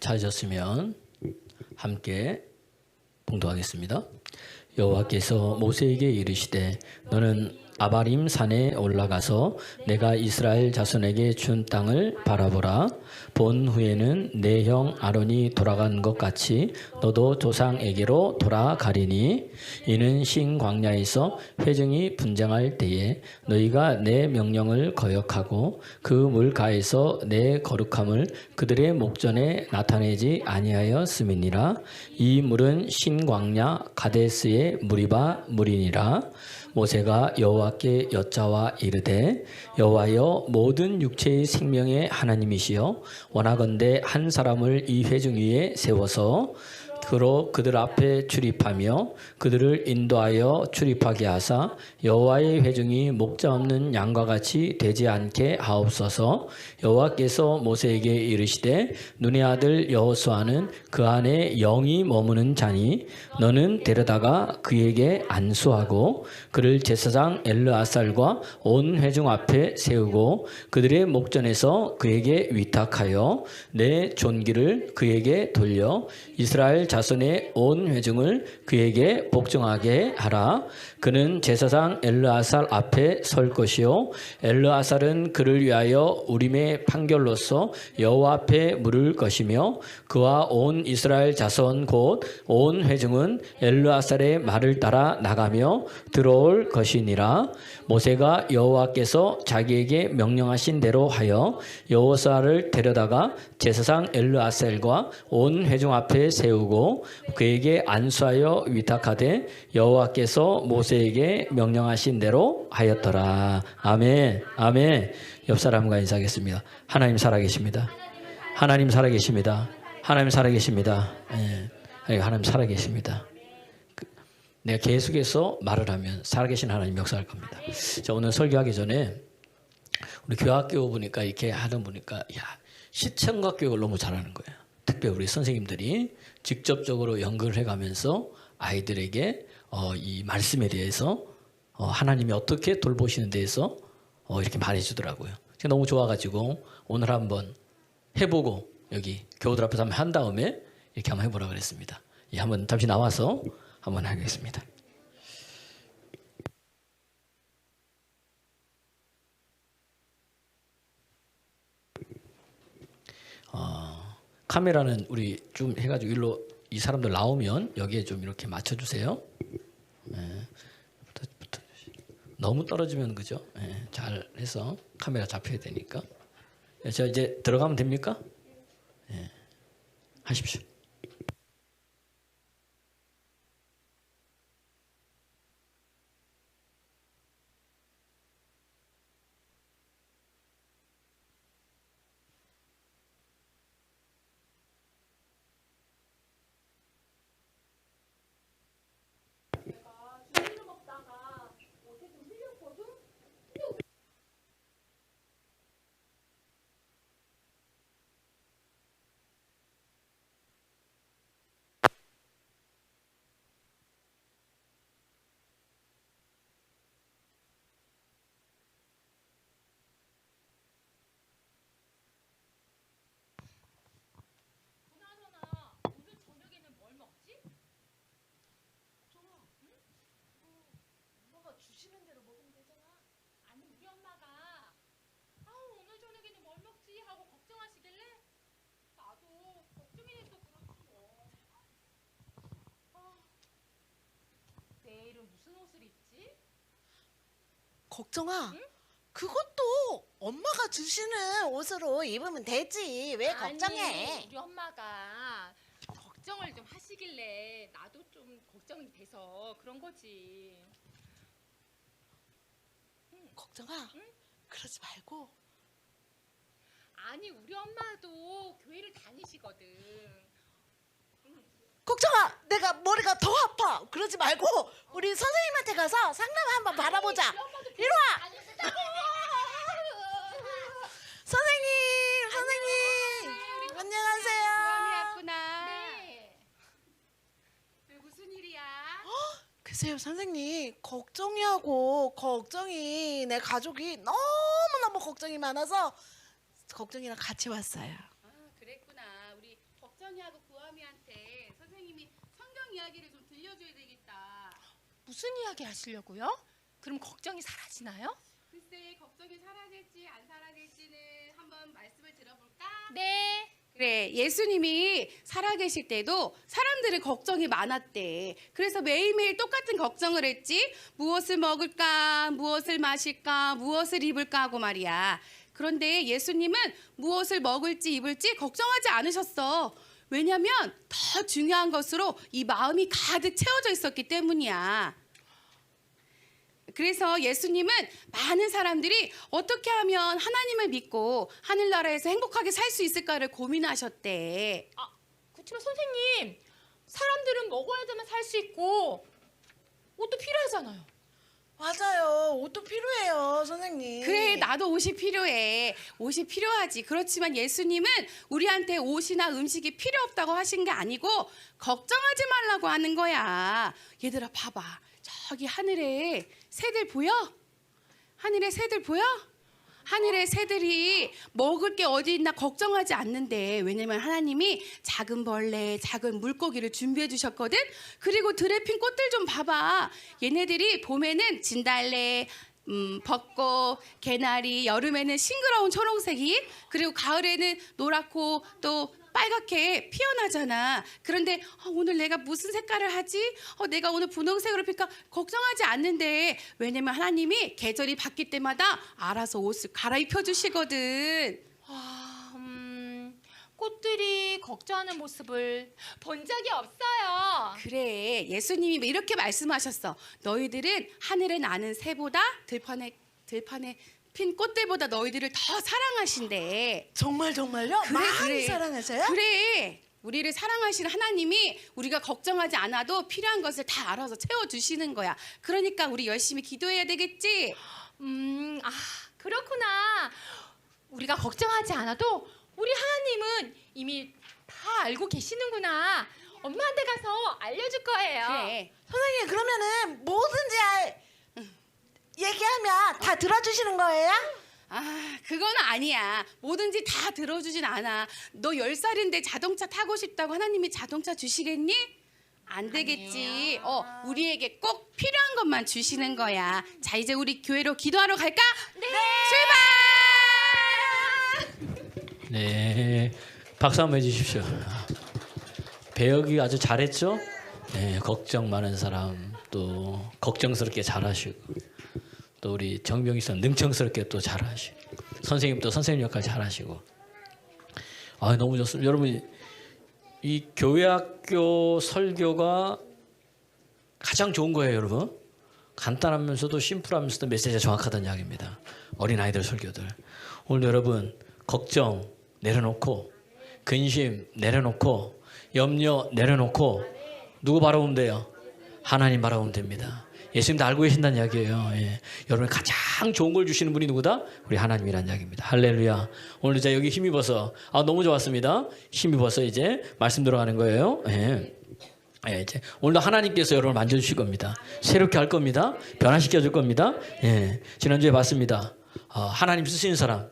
찾으셨으면 함께 봉독하겠습니다. 여호와께서 모세에게 이르시되 너는 아바림 산에 올라가서 내가 이스라엘 자손에게 준 땅을 바라보라. 본 후에는 내 형 아론이 돌아간 것 같이 너도 조상에게로 돌아가리니 이는 신 광야에서 회중이 분쟁할 때에 너희가 내 명령을 거역하고 그 물가에서 내 거룩함을 그들의 목전에 나타내지 아니하였음이니라. 이 물은 신 광야 가데스의 무리바 물이니라. 모세가 여호와께 여짜와 이르되 여호와여 모든 육체의 생명의 하나님이시여 원하건대 한 사람을 이 회중 위에 세워서 그로 그들 앞에 출입하며 그들을 인도하여 출입하게 하사 여호와의 회중이 목자 없는 양과 같이 되지 않게 하옵소서. 여호와께서 모세에게 이르시되 눈의 아들 여호수아는 그 안에 영이 머무는 자니 너는 데려다가 그에게 안수하고 그를 제사장 엘르아살과 온 회중 앞에 세우고 그들의 목전에서 그에게 위탁하여 내 존귀를 그에게 돌려 이스라엘 자손의 온 회중을 그에게 복종하게 하라. 그는 제사장 엘르아살 앞에 설 것이요 엘르아살은 그를 위하여 우림의 판결로서 여호와 앞에 물을 것이며 그와 온 이스라엘 자손 곧 온 회중은 엘르아살의 말을 따라 나가며 들어올 것이니라. 모세가 여호와께서 자기에게 명령하신 대로 하여 여호수아를 데려다가 제사장 엘르아살과 온 회중 앞에 세우고 그에게 안수하여 위탁하되 여호와께서 모세에게 명령하신 대로 하였더라. 아멘. 아멘. 옆 사람과 인사하겠습니다. 하나님 살아계십니다. 하나님 살아계십니다. 하나님 살아계십니다. 예. 하나님 살아계십니다. 내가 계속해서 말을 하면 살아계신 하나님 역사할 겁니다. 자, 오늘 설교하기 전에 우리 교학교 보니까 이렇게 하다 보니까 시청각 교육을 너무 잘하는 거예요. 특별히 우리 선생님들이 직접적으로 연구를 해가면서 아이들에게 이 말씀에 대해서 하나님이 어떻게 돌보시는 데에서 이렇게 말해주더라고요. 제가 너무 좋아가지고 오늘 한번 해보고 여기 교우들 앞에서 한번 한 다음에 이렇게 한번 해보라 그랬습니다. 한번 잠시 나와서 한번 하겠습니다. 카메라는 우리 좀 해가지고 일로 이 사람들 나오면 여기에 좀 이렇게 맞춰주세요. 네. 너무 떨어지면 그죠? 네. 잘 해서 카메라 잡혀야 되니까. 네. 저 이제 들어가면 됩니까? 네. 하십시오. 걱정아, 응? 그것도 엄마가 주시는 옷으로 입으면 되지. 왜 걱정해? 아니, 우리 엄마가 걱정을 좀 하시길래 나도 좀 걱정이 돼서 그런 거지. 걱정아, 응? 그러지 말고. 아니, 우리 엄마도 교회를 다니시거든. 걱정아, 내가 머리가 더 아파. 그러지 말고 우리 선생님한테 가서 상담 한번 받아보자. 이리 와. 선생님, 안녕하세요. 고함이 왔구나. 네. 무슨 일이야? 글쎄요, 선생님, 걱정이 내 가족이 너무너무 걱정이 많아서 걱정이랑 같이 왔어요. 그랬구나. 우리 걱정 이야기를 좀 들려줘야 되겠다. 무슨 이야기 하시려고요? 그럼 걱정이 사라지나요? 글쎄, 걱정이 사라질지 안 사라질지는 한번 말씀을 들어볼까? 네. 그래, 예수님이 살아계실 때도 사람들은 걱정이 많았대. 그래서 매일매일 똑같은 걱정을 했지. 무엇을 먹을까, 무엇을 마실까, 무엇을 입을까 하고 말이야. 그런데 예수님은 무엇을 먹을지 입을지 걱정하지 않으셨어. 왜냐하면 더 중요한 것으로 이 마음이 가득 채워져 있었기 때문이야. 그래서 예수님은 많은 사람들이 어떻게 하면 하나님을 믿고 하늘나라에서 행복하게 살 수 있을까를 고민하셨대. 그렇지만 선생님, 사람들은 먹어야지만 살 수 있고 옷도 필요하잖아요. 맞아요. 옷도 필요해요, 선생님. 그래, 나도 옷이 필요해. 옷이 필요하지. 그렇지만 예수님은 우리한테 옷이나 음식이 필요 없다고 하신 게 아니고 걱정하지 말라고 하는 거야. 얘들아, 봐봐. 저기 하늘에 새들 보여? 하늘에 새들 보여? 하늘의 새들이 먹을 게 어디 있나 걱정하지 않는데, 왜냐면 하나님이 작은 벌레, 작은 물고기를 준비해 주셨거든. 그리고 들에 핀 꽃들 좀 봐봐. 얘네들이 봄에는 진달래, 벚꽃, 개나리, 여름에는 싱그러운 초록색이, 그리고 가을에는 노랗고 또 빨갛게 피어나잖아. 그런데 오늘 내가 무슨 색깔을 하지? 내가 오늘 분홍색으로 필까? 걱정하지 않는데, 왜냐면 하나님이 계절이 바뀔 때마다 알아서 옷을 갈아입혀 주시거든. 꽃들이 걱정하는 모습을 본 적이 없어요. 그래, 예수님이 이렇게 말씀하셨어. 너희들은 하늘에 나는 새보다 들판에 핀 꽃들보다 너희들을 더 사랑하신대. 정말요? 많이 사랑하세요? 그래. 우리를 사랑하시는 하나님이 우리가 걱정하지 않아도 필요한 것을 다 알아서 채워주시는 거야. 그러니까 우리 열심히 기도해야 되겠지? 그렇구나. 우리가 걱정하지 않아도 우리 하나님은 이미 다 알고 계시는구나. 엄마한테 가서 알려줄 거예요. 그래. 선생님, 그러면은 뭐든지 얘기하면 다 들어주시는 거예요? 그건 아니야. 뭐든지 다 들어주진 않아. 너 10살인데 자동차 타고 싶다고 하나님이 자동차 주시겠니? 안 되겠지. 우리에게 꼭 필요한 것만 주시는 거야. 자, 이제 우리 교회로 기도하러 갈까? 네. 출발! 네, 박수 한번 해주십시오. 배역이 아주 잘했죠? 네, 걱정 많은 사람, 또 걱정스럽게 잘하시고, 또 우리 정병희 선 능청스럽게 또 잘하시고, 선생님도 선생님 역할 잘하시고. 너무 좋습니다. 여러분, 이 교회학교 설교가 가장 좋은 거예요, 여러분. 간단하면서도 심플하면서도 메시지가 정확하다는 이야기입니다. 어린아이들 설교들. 오늘 여러분, 걱정 내려놓고, 근심 내려놓고, 염려 내려놓고, 누구 바라보면 돼요? 하나님 바라보면 됩니다. 예수님도 알고 계신다는 이야기예요. 여러분, 가장 좋은 걸 주시는 분이 누구다? 우리 하나님이라는 이야기입니다. 할렐루야. 오늘 이제 여기 힘입어서, 너무 좋았습니다. 힘입어서 이제 말씀 들어가는 거예요. 이제 오늘도 하나님께서 여러분을 만져주실 겁니다. 새롭게 할 겁니다. 변화시켜 줄 겁니다. 지난주에 봤습니다. 하나님 쓰시는 사람,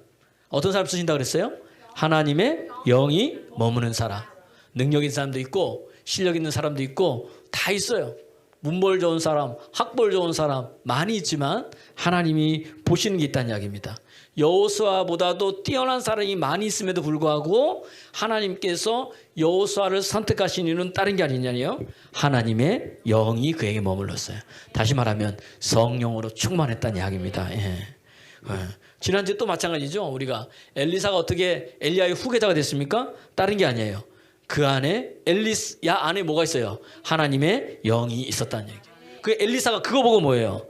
어떤 사람 쓰신다 그랬어요? 하나님의 영이 머무는 사람. 능력 있는 사람도 있고 실력 있는 사람도 있고 다 있어요. 문벌 좋은 사람, 학벌 좋은 사람 많이 있지만 하나님이 보시는 게 있다는 이야기입니다. 여호수아보다도 뛰어난 사람이 많이 있음에도 불구하고 하나님께서 여호수아를 선택하신 이유는 다른 게 아니냐요. 하나님의 영이 그에게 머물렀어요. 다시 말하면 성령으로 충만했다는 이야기입니다. 지난주에 또 마찬가지죠. 우리가 엘리사가 어떻게 엘리야의 후계자가 됐습니까? 다른 게 아니에요. 그 안에 엘리야 안에 뭐가 있어요? 하나님의 영이 있었다는 얘기. 그 엘리사가 그거 보고 뭐예요?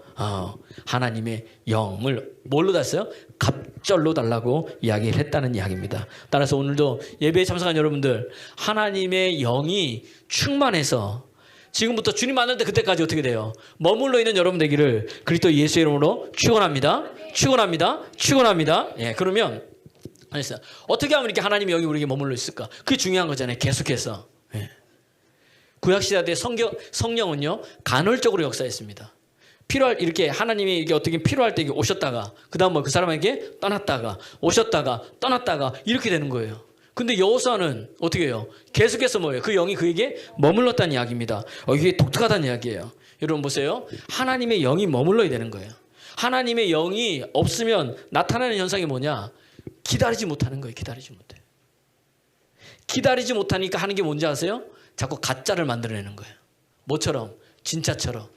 하나님의 영을 뭘로 달았어요? 갑절로 달라고 이야기를 했다는 이야기입니다. 따라서 오늘도 예배에 참석한 여러분들, 하나님의 영이 충만해서 지금부터 주님 만날 때 그때까지 어떻게 돼요? 머물러 있는 여러분 되기를 그리스도 예수의 이름으로 축원합니다. 축원합니다. 축원합니다. 그러면 알겠어요. 어떻게 하면 이렇게 하나님의 영이 우리에게 머물러 있을까? 그게 중요한 거잖아요. 계속해서. 구약시대 때 성령은요 간헐적으로 역사했습니다. 이렇게 하나님이 이렇게 어떻게 필요할 때 오셨다가 그 다음 그 사람에게 떠났다가 오셨다가 떠났다가 이렇게 되는 거예요. 근데 여호수아는 어떻게 해요? 계속해서 뭐예요? 그 영이 그에게 머물렀다는 이야기입니다. 이게 독특하다는 이야기예요. 여러분 보세요. 하나님의 영이 머물러야 되는 거예요. 하나님의 영이 없으면 나타나는 현상이 뭐냐? 기다리지 못하는 거예요. 기다리지 못해. 기다리지 못하니까 하는 게 뭔지 아세요? 자꾸 가짜를 만들어내는 거예요. 뭐처럼? 진짜처럼.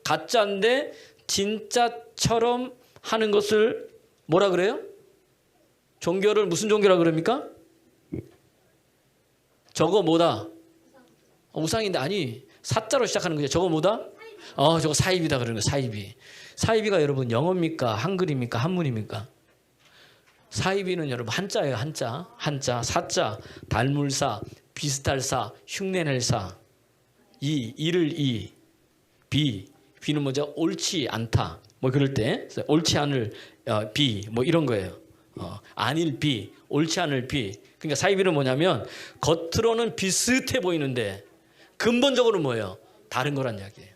가짜인데 진짜처럼 하는 것을 뭐라 그래요? 종교를 무슨 종교라 그럽니까? 저거 뭐다? 우상인데 아니 사자로 시작하는 거죠. 저거 뭐다? 저거 사이비다 그러는 거예요. 사이비. 사이비가 여러분 영어입니까? 한글입니까? 한문입니까? 사이비는 여러분 한자예요. 한자, 사자, 달물사, 비슷할 사, 흉내낼 사. 이를 비는 뭐죠? 옳지 않다. 뭐 그럴 때 옳지 않을 비 뭐 이런 거예요. 아닐 비, 옳지 않을 비. 그러니까 사이비는 뭐냐면 겉으로는 비슷해 보이는데 근본적으로 뭐예요? 다른 거란 이야기예요.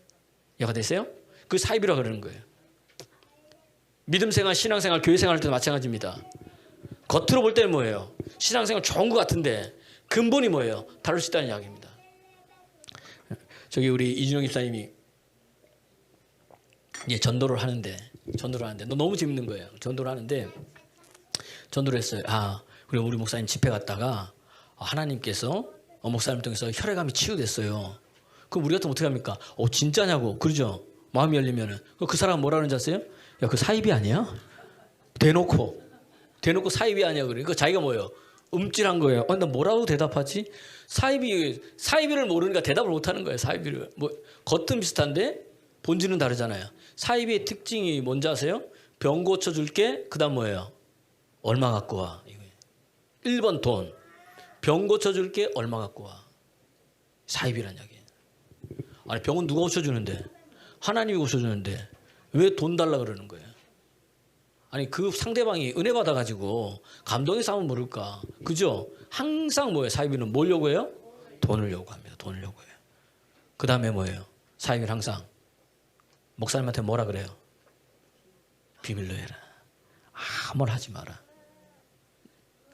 이해가 되세요? 그 사이비라 그러는 거예요. 믿음생활, 신앙생활, 교회생활 할 때도 마찬가지입니다. 겉으로 볼 때는 뭐예요? 신앙생활 좋은 것 같은데 근본이 뭐예요? 다를 수 있다는 이야기입니다. 저기 우리 이준영 집사님이 전도를 하는데 너무 재밌는 거예요. 전도를 하는데 전도를 했어요. 그리고 우리 목사님 집회 갔다가 하나님께서 목사님 통해서 혈액암이 치유됐어요. 그럼 우리 같으면 어떻게 합니까? 진짜냐고 그러죠. 마음이 열리면은 그 사람 뭐라 그러는지 아세요? 야, 그 사이비 아니야? 대놓고 사이비 아니야 그래. 그 자기가 뭐예요? 움찔한 거예요. 나 뭐라고 대답하지? 사이비를 모르니까 대답을 못하는 거예요. 사이비를 겉은 비슷한데 본질은 다르잖아요. 사이비의 특징이 뭔지 아세요? 병 고쳐줄게. 그다음 뭐예요? 얼마 갖고 와? 1번 돈. 병 고쳐줄게. 얼마 갖고 와? 사이비란 이야기예요. 아니 병은 누가 고쳐주는데? 하나님이 고쳐주는데 왜 돈 달라 그러는 거예요? 아니 그 상대방이 은혜 받아가지고 감동해서 하면 모를까? 그죠? 항상 뭐예요? 사이비는 뭘 요구해요? 돈을 요구합니다. 돈을 요구해요. 그 다음에 뭐예요? 사이비는 항상 목사님한테 뭐라 그래요? 비밀로 해라. 아무나 하지 마라.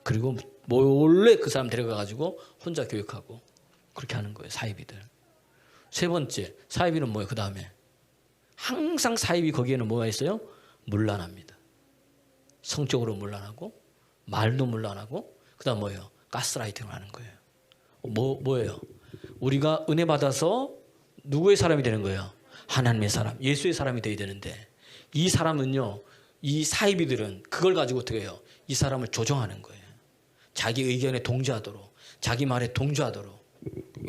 그리고 몰래 그 사람 데려가가지고 혼자 교육하고 그렇게 하는 거예요. 사이비들. 세 번째 사이비는 뭐예요? 그 다음에 항상 사이비 거기에는 뭐가 있어요? 문란합니다. 성적으로 문란하고 말도 문란하고 그 다음 뭐예요? 가스라이팅을 하는 거예요. 뭐예요? 우리가 은혜 받아서 누구의 사람이 되는 거예요? 하나님의 사람, 예수의 사람이 되어야 되는데 이 사람은요, 이 사이비들은 그걸 가지고 어떻게 해요? 이 사람을 조종하는 거예요. 자기 의견에 동조하도록, 자기 말에 동조하도록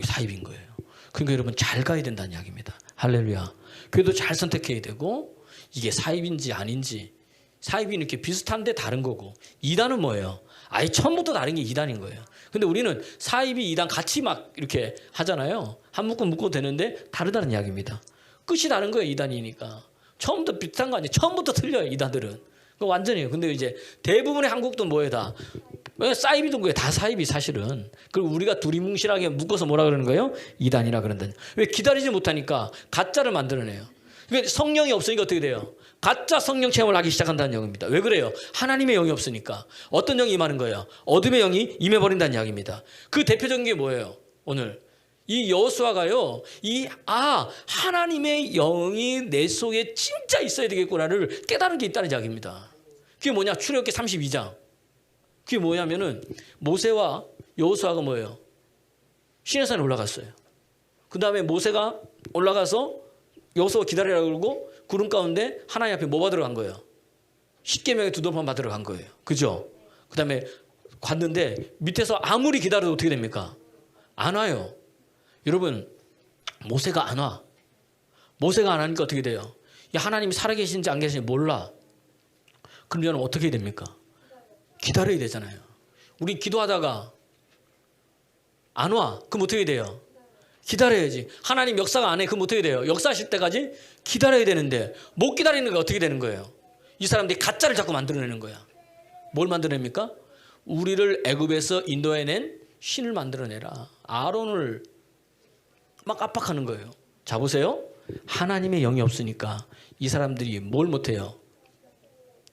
사이비인 거예요. 그러니까 여러분 잘 가야 된다는 이야기입니다. 할렐루야. 교회도 잘 선택해야 되고 이게 사이비인지 아닌지 사이비는 이렇게 비슷한데 다른 거고 이단은 뭐예요? 아예 처음부터 다른 게 이단인 거예요. 근데 우리는 사이비, 이단 같이 막 이렇게 하잖아요. 한 묶음 묶어도 되는데 다르다는 이야기입니다. 끝이 다른 거예요. 이단이니까. 처음부터 비슷한 거 아니에요. 처음부터 틀려요. 이단들은. 그 완전히요. 근데 이제 대부분의 한국도 뭐예요? 다 사이비도 뭐예요? 다 사이비 사실은. 그리고 우리가 두리뭉실하게 묶어서 뭐라 그러는 거예요? 이단이라 그런다니. 왜? 기다리지 못하니까 가짜를 만들어내요. 그러니까 성령이 없으니까 어떻게 돼요? 가짜 성령 체험을 하기 시작한다는 얘기입니다. 왜 그래요? 하나님의 영이 없으니까. 어떤 영이 임하는 거예요? 어둠의 영이 임해버린다는 이야기입니다. 그 대표적인 게 뭐예요? 오늘 이 여호수아가요, 하나님의 영이 내 속에 진짜 있어야 되겠구나를 깨달은 게 있다는 이야기입니다. 그게 뭐냐? 출애굽기 32장. 그게 뭐냐면은 모세와 여호수아가 뭐예요? 시내산에 올라갔어요. 그 다음에 모세가 올라가서 여호수아 기다리라고 그러고 구름 가운데 하나님 앞에 뭐 받으러 간 거예요? 십계명의 두더판 받으러 간 거예요. 그죠? 그 다음에 갔는데 밑에서 아무리 기다려도 어떻게 됩니까? 안 와요. 여러분, 모세가 안 와. 모세가 안 하니까 어떻게 돼요? 하나님이 살아계신지 안 계신지 몰라. 그럼 저는 어떻게 해야 됩니까? 기다려야 되잖아요. 우리 기도하다가 안 와. 그럼 어떻게 돼요? 기다려야지. 하나님 역사가 안 해. 그럼 어떻게 돼요? 역사하실 때까지 기다려야 되는데 못 기다리는 거 어떻게 되는 거예요? 이 사람들이 가짜를 자꾸 만들어내는 거야. 뭘 만들어냅니까? 우리를 애굽에서 인도해낸 신을 만들어내라. 아론을 막 압박하는 거예요. 자 보세요. 하나님의 영이 없으니까 이 사람들이 뭘 못해요?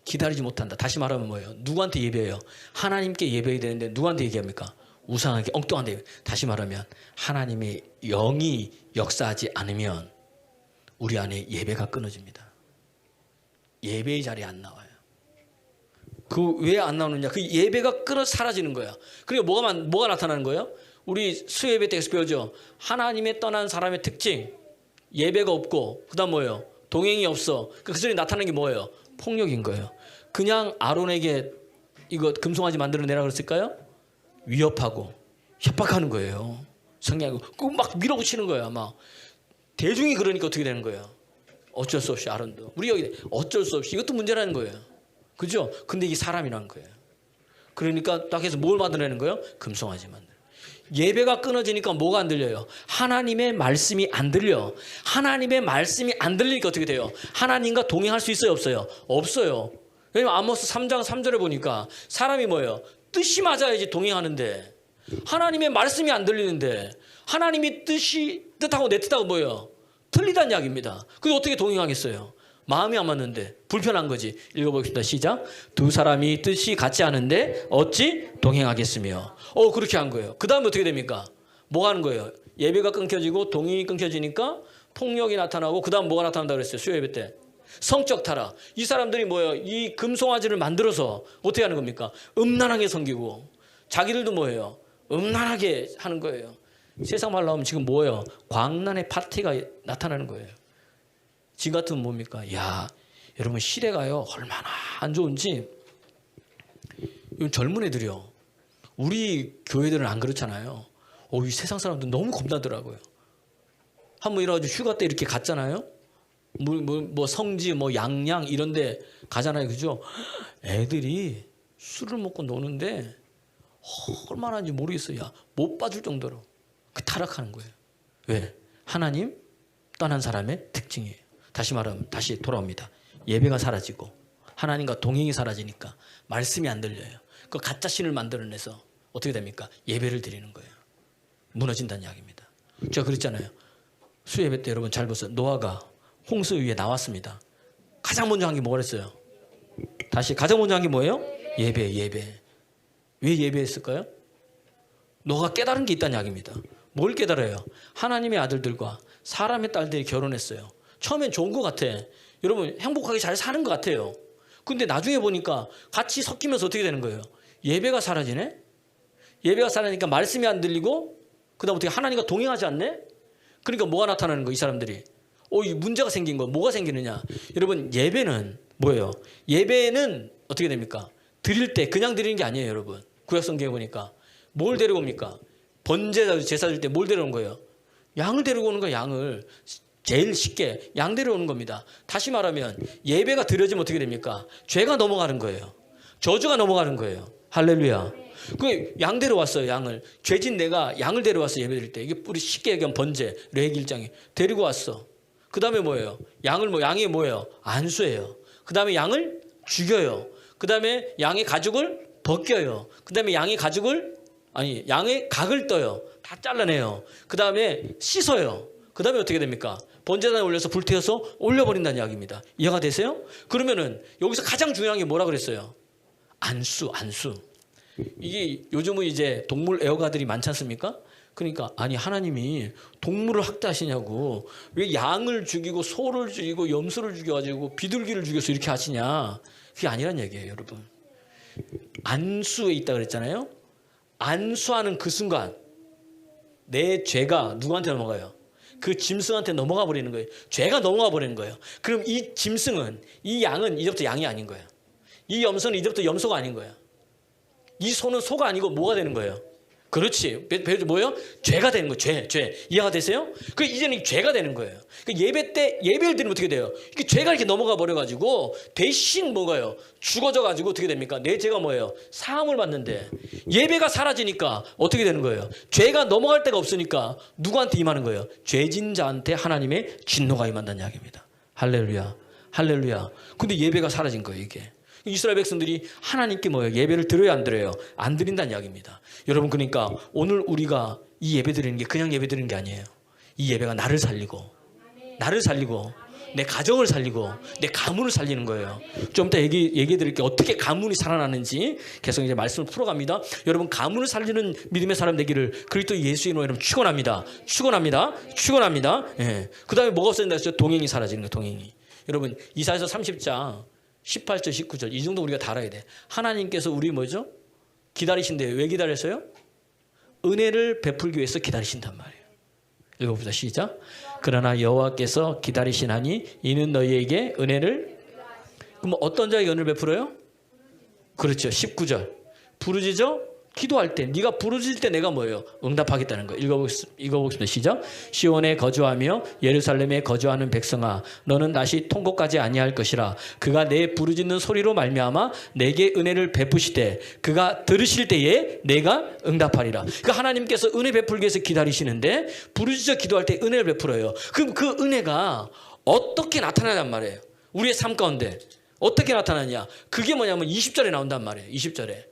기다리지 못한다. 다시 말하면 뭐예요? 누구한테 예배해요? 하나님께 예배해야 되는데 누구한테 얘기합니까? 우상하게 엉뚱한데. 다시 말하면 하나님의 영이 역사하지 않으면 우리 안에 예배가 끊어집니다. 예배의 자리에 안 나와요. 그 왜 안 나오느냐? 그 예배가 끊어 사라지는 거야. 그리고 뭐가 나타나는 거예요? 우리 수요예배 때에서 배우죠. 하나님의 떠난 사람의 특징, 예배가 없고 그다음 뭐예요? 동행이 없어. 그 소리 나타나는 게 뭐예요? 폭력인 거예요. 그냥 아론에게 이거 금송아지 만들어내라 그랬을까요? 위협하고 협박하는 거예요. 성경하고 꼭 막 밀어붙이는 거예요. 막 대중이 그러니까 어떻게 되는 거예요? 어쩔 수 없이 아론도 우리 여기 어쩔 수 없이 이것도 문제라는 거예요. 그죠? 근데 이게 사람이라는 거예요. 그러니까 딱 해서 뭘 만들어내는 거예요? 금송아지 만들. 예배가 끊어지니까 뭐가 안 들려요? 하나님의 말씀이 안 들려. 하나님의 말씀이 안 들리니까 어떻게 돼요? 하나님과 동행할 수 있어요? 없어요? 없어요. 왜냐면 아모스 3장 3절에 보니까 사람이 뭐예요? 뜻이 맞아야지 동행하는데 하나님의 말씀이 안 들리는데 하나님이 뜻하고 내 뜻하고 뭐예요? 틀리다는 이야기입니다. 그게 어떻게 동행하겠어요? 마음이 안 맞는데 불편한 거지. 읽어보겠습니다. 시작. 두 사람이 뜻이 같지 않은데 어찌 동행하겠으며. 그렇게 한 거예요. 그 다음에 어떻게 됩니까? 뭐 하는 거예요? 예배가 끊겨지고 동행이 끊겨지니까 폭력이 나타나고 그 다음 뭐가 나타난다고 그랬어요? 수요예배 때. 성적 타락. 이 사람들이 뭐예요? 이 금송아지를 만들어서 어떻게 하는 겁니까? 음란하게 섬기고 자기들도 뭐예요? 음란하게 하는 거예요. 세상 말로 하면 지금 뭐예요? 광란의 파티가 나타나는 거예요. 지금 같으면 뭡니까? 야, 여러분 시대가요 얼마나 안 좋은지. 요즘 젊은 애들이요. 우리 교회들은 안 그렇잖아요. 이 세상 사람들 너무 겁나더라고요. 한번 이래가지고 휴가 때 이렇게 갔잖아요. 뭐 성지, 뭐 양양 이런데 가잖아요, 그죠? 애들이 술을 먹고 노는데 얼마나 하는지 모르겠어요. 야, 못 봐줄 정도로 그 타락하는 거예요. 왜? 하나님 떠난 사람의 특징이에요. 다시 말하면 다시 돌아옵니다. 예배가 사라지고 하나님과 동행이 사라지니까 말씀이 안 들려요. 그 가짜 신을 만들어내서 어떻게 됩니까? 예배를 드리는 거예요. 무너진다는 이야기입니다. 제가 그랬잖아요. 수예배 때 여러분 잘 보세요. 노아가 홍수 위에 나왔습니다. 가장 먼저 한 게 뭐가 그랬어요? 다시 가장 먼저 한 게 뭐예요? 예배. 왜 예배했을까요? 노아가 깨달은 게 있다는 이야기입니다. 뭘 깨달아요? 하나님의 아들들과 사람의 딸들이 결혼했어요. 처음엔 좋은 것 같아. 여러분 행복하게 잘 사는 것 같아요. 근데 나중에 보니까 같이 섞이면서 어떻게 되는 거예요? 예배가 사라지네? 예배가 사라지니까 말씀이 안 들리고 그 다음 어떻게 하나님과 동행하지 않네? 그러니까 뭐가 나타나는 거예요? 이 사람들이. 이 문제가 생긴 거예요. 뭐가 생기느냐? 여러분 예배는 뭐예요? 예배는 어떻게 됩니까? 드릴 때 그냥 드리는 게 아니에요. 여러분 구약성경에 보니까 뭘 데려옵니까? 번제자 제사 줄 때 뭘 데려오는 거예요? 양을 데리고 오는 거예요. 양을. 제일 쉽게 양 데려오는 겁니다. 다시 말하면 예배가 드려지면 어떻게 됩니까? 죄가 넘어가는 거예요. 저주가 넘어가는 거예요. 할렐루야. 그 양 데려왔어요. 양을. 죄진 내가 양을 데려왔어. 예배 드릴 때. 이게 우리 쉽게 얘기하면 번제 레위기 1장에 데리고 왔어. 그 다음에 뭐예요? 양이 뭐예요? 안수예요. 그 다음에 양을 죽여요. 그 다음에 양의 가죽을 벗겨요. 그 다음에 양의 각을 떠요. 다 잘라내요. 그 다음에 씻어요. 그 다음에 어떻게 됩니까? 번제단에 올려서 불태워서 올려버린다는 이야기입니다. 이해가 되세요? 그러면은 여기서 가장 중요한 게 뭐라 그랬어요? 안수. 이게 요즘은 이제 동물 애호가들이 많지 않습니까? 그러니까 아니 하나님이 동물을 학대하시냐고, 왜 양을 죽이고 소를 죽이고 염소를 죽여가지고 비둘기를 죽여서 이렇게 하시냐. 그게 아니란 얘기예요. 여러분 안수에 있다 그랬잖아요. 안수하는 그 순간 내 죄가 누구한테 넘어가요? 그 짐승한테 넘어가 버리는 거예요. 죄가 넘어가 버리는 거예요. 그럼 이 짐승은, 이 양은 이제부터 양이 아닌 거예요. 이 염소는 이제부터 염소가 아닌 거예요. 이 소는 소가 아니고 뭐가 되는 거예요? 그렇지. 뭐예요? 죄가 되는 거예요. 죄. 이해가 되세요? 그 이제는 죄가 되는 거예요. 예배 때 예배를 드리면 어떻게 돼요? 이게 죄가 이렇게 넘어가 버려가지고 대신 뭐가요? 죽어져가지고 어떻게 됩니까? 내 죄가 뭐예요? 사함을 받는데 예배가 사라지니까 어떻게 되는 거예요? 죄가 넘어갈 데가 없으니까 누구한테 임하는 거예요? 죄진 자한테 하나님의 진노가 임한다는 이야기입니다. 할렐루야. 근데 예배가 사라진 거예요. 이게. 이스라엘 백성들이 하나님께 뭐예요? 예배를 드려야 안 드려요? 안 드린다는 이야기입니다. 여러분 그러니까 오늘 우리가 이 예배 드리는 게 그냥 예배 드리는 게 아니에요. 이 예배가 나를 살리고 내 가정을 살리고 내 가문을 살리는 거예요. 좀 이따 얘기해 드릴게요. 어떻게 가문이 살아나는지 계속 이제 말씀을 풀어갑니다. 여러분, 가문을 살리는 믿음의 사람 되기를 그리스도 예수의 이름으로 여러분 축원합니다. 축원합니다. 축원합니다. 예. 그다음에 뭐가 없어진다 했어요? 동행이 사라지는 거예요. 동행이. 여러분, 이사야서 30장 18절 19절 이 정도 우리가 다 알아야 돼. 하나님께서 우리 뭐죠? 기다리신대요. 왜 기다렸어요? 은혜를 베풀기 위해서 기다리신단 말이에요. 읽어보자. 시작. 그러나 여호와께서 기다리시나니 이는 너희에게 은혜를. 그럼 어떤 자에게 은혜를 베풀어요? 그렇죠. 19절. 부르짖어 기도할 때, 네가 부르짖을 때 내가 뭐예요? 응답하겠다는 거예요. 읽어보겠습니다. 시작. 시온에 거주하며 예루살렘에 거주하는 백성아, 너는 다시 통곡하지 아니할 것이라. 그가 내 부르짖는 소리로 말미암아 내게 은혜를 베푸시되 그가 들으실 때에 내가 응답하리라. 그러니까 하나님께서 은혜 베풀기 위해서 기다리시는데 부르짖어 기도할 때 은혜를 베풀어요. 그럼 그 은혜가 어떻게 나타나냔 말이에요. 우리의 삶 가운데 어떻게 나타나냐? 그게 뭐냐면 20절에 나온단 말이에요. 20절에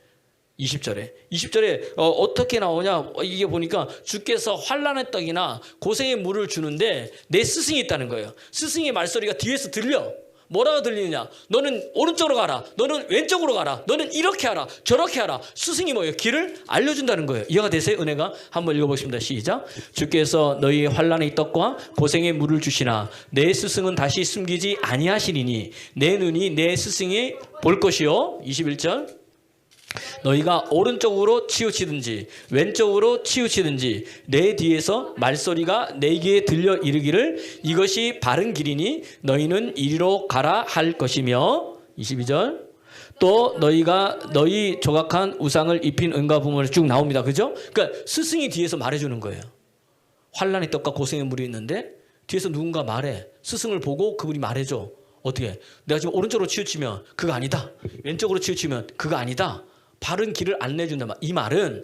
어떻게 나오냐? 이게 보니까 주께서 환난의 떡이나 고생의 물을 주는데 내 스승이 있다는 거예요. 스승의 말소리가 뒤에서 들려. 뭐라고 들리느냐? 너는 오른쪽으로 가라. 너는 왼쪽으로 가라. 너는 이렇게 하라. 저렇게 하라. 스승이 뭐예요? 길을 알려준다는 거예요. 이해가 되세요? 은혜가? 한번 읽어보겠습니다. 시작. 주께서 너희의 환난의 떡과 고생의 물을 주시나 내 스승은 다시 숨기지 아니하시리니 내 눈이 내 스승이 볼 것이요. 21절. 너희가 오른쪽으로 치우치든지 왼쪽으로 치우치든지 내 뒤에서 말소리가 내 귀에 들려 이르기를 이것이 바른 길이니 너희는 이리로 가라 할 것이며 22절. 또 너희가 너희 조각한 우상을 입힌 은과 부모를 쭉 나옵니다. 그죠? 그러니까 스승이 뒤에서 말해주는 거예요. 환난의 떡과 고생의 물이 있는데 뒤에서 누군가 말해. 스승을 보고 그분이 말해줘. 어떻게? 내가 지금 오른쪽으로 치우치면 그거 아니다. 왼쪽으로 치우치면 그거 아니다. 바른 길을 안내해준다. 이 말은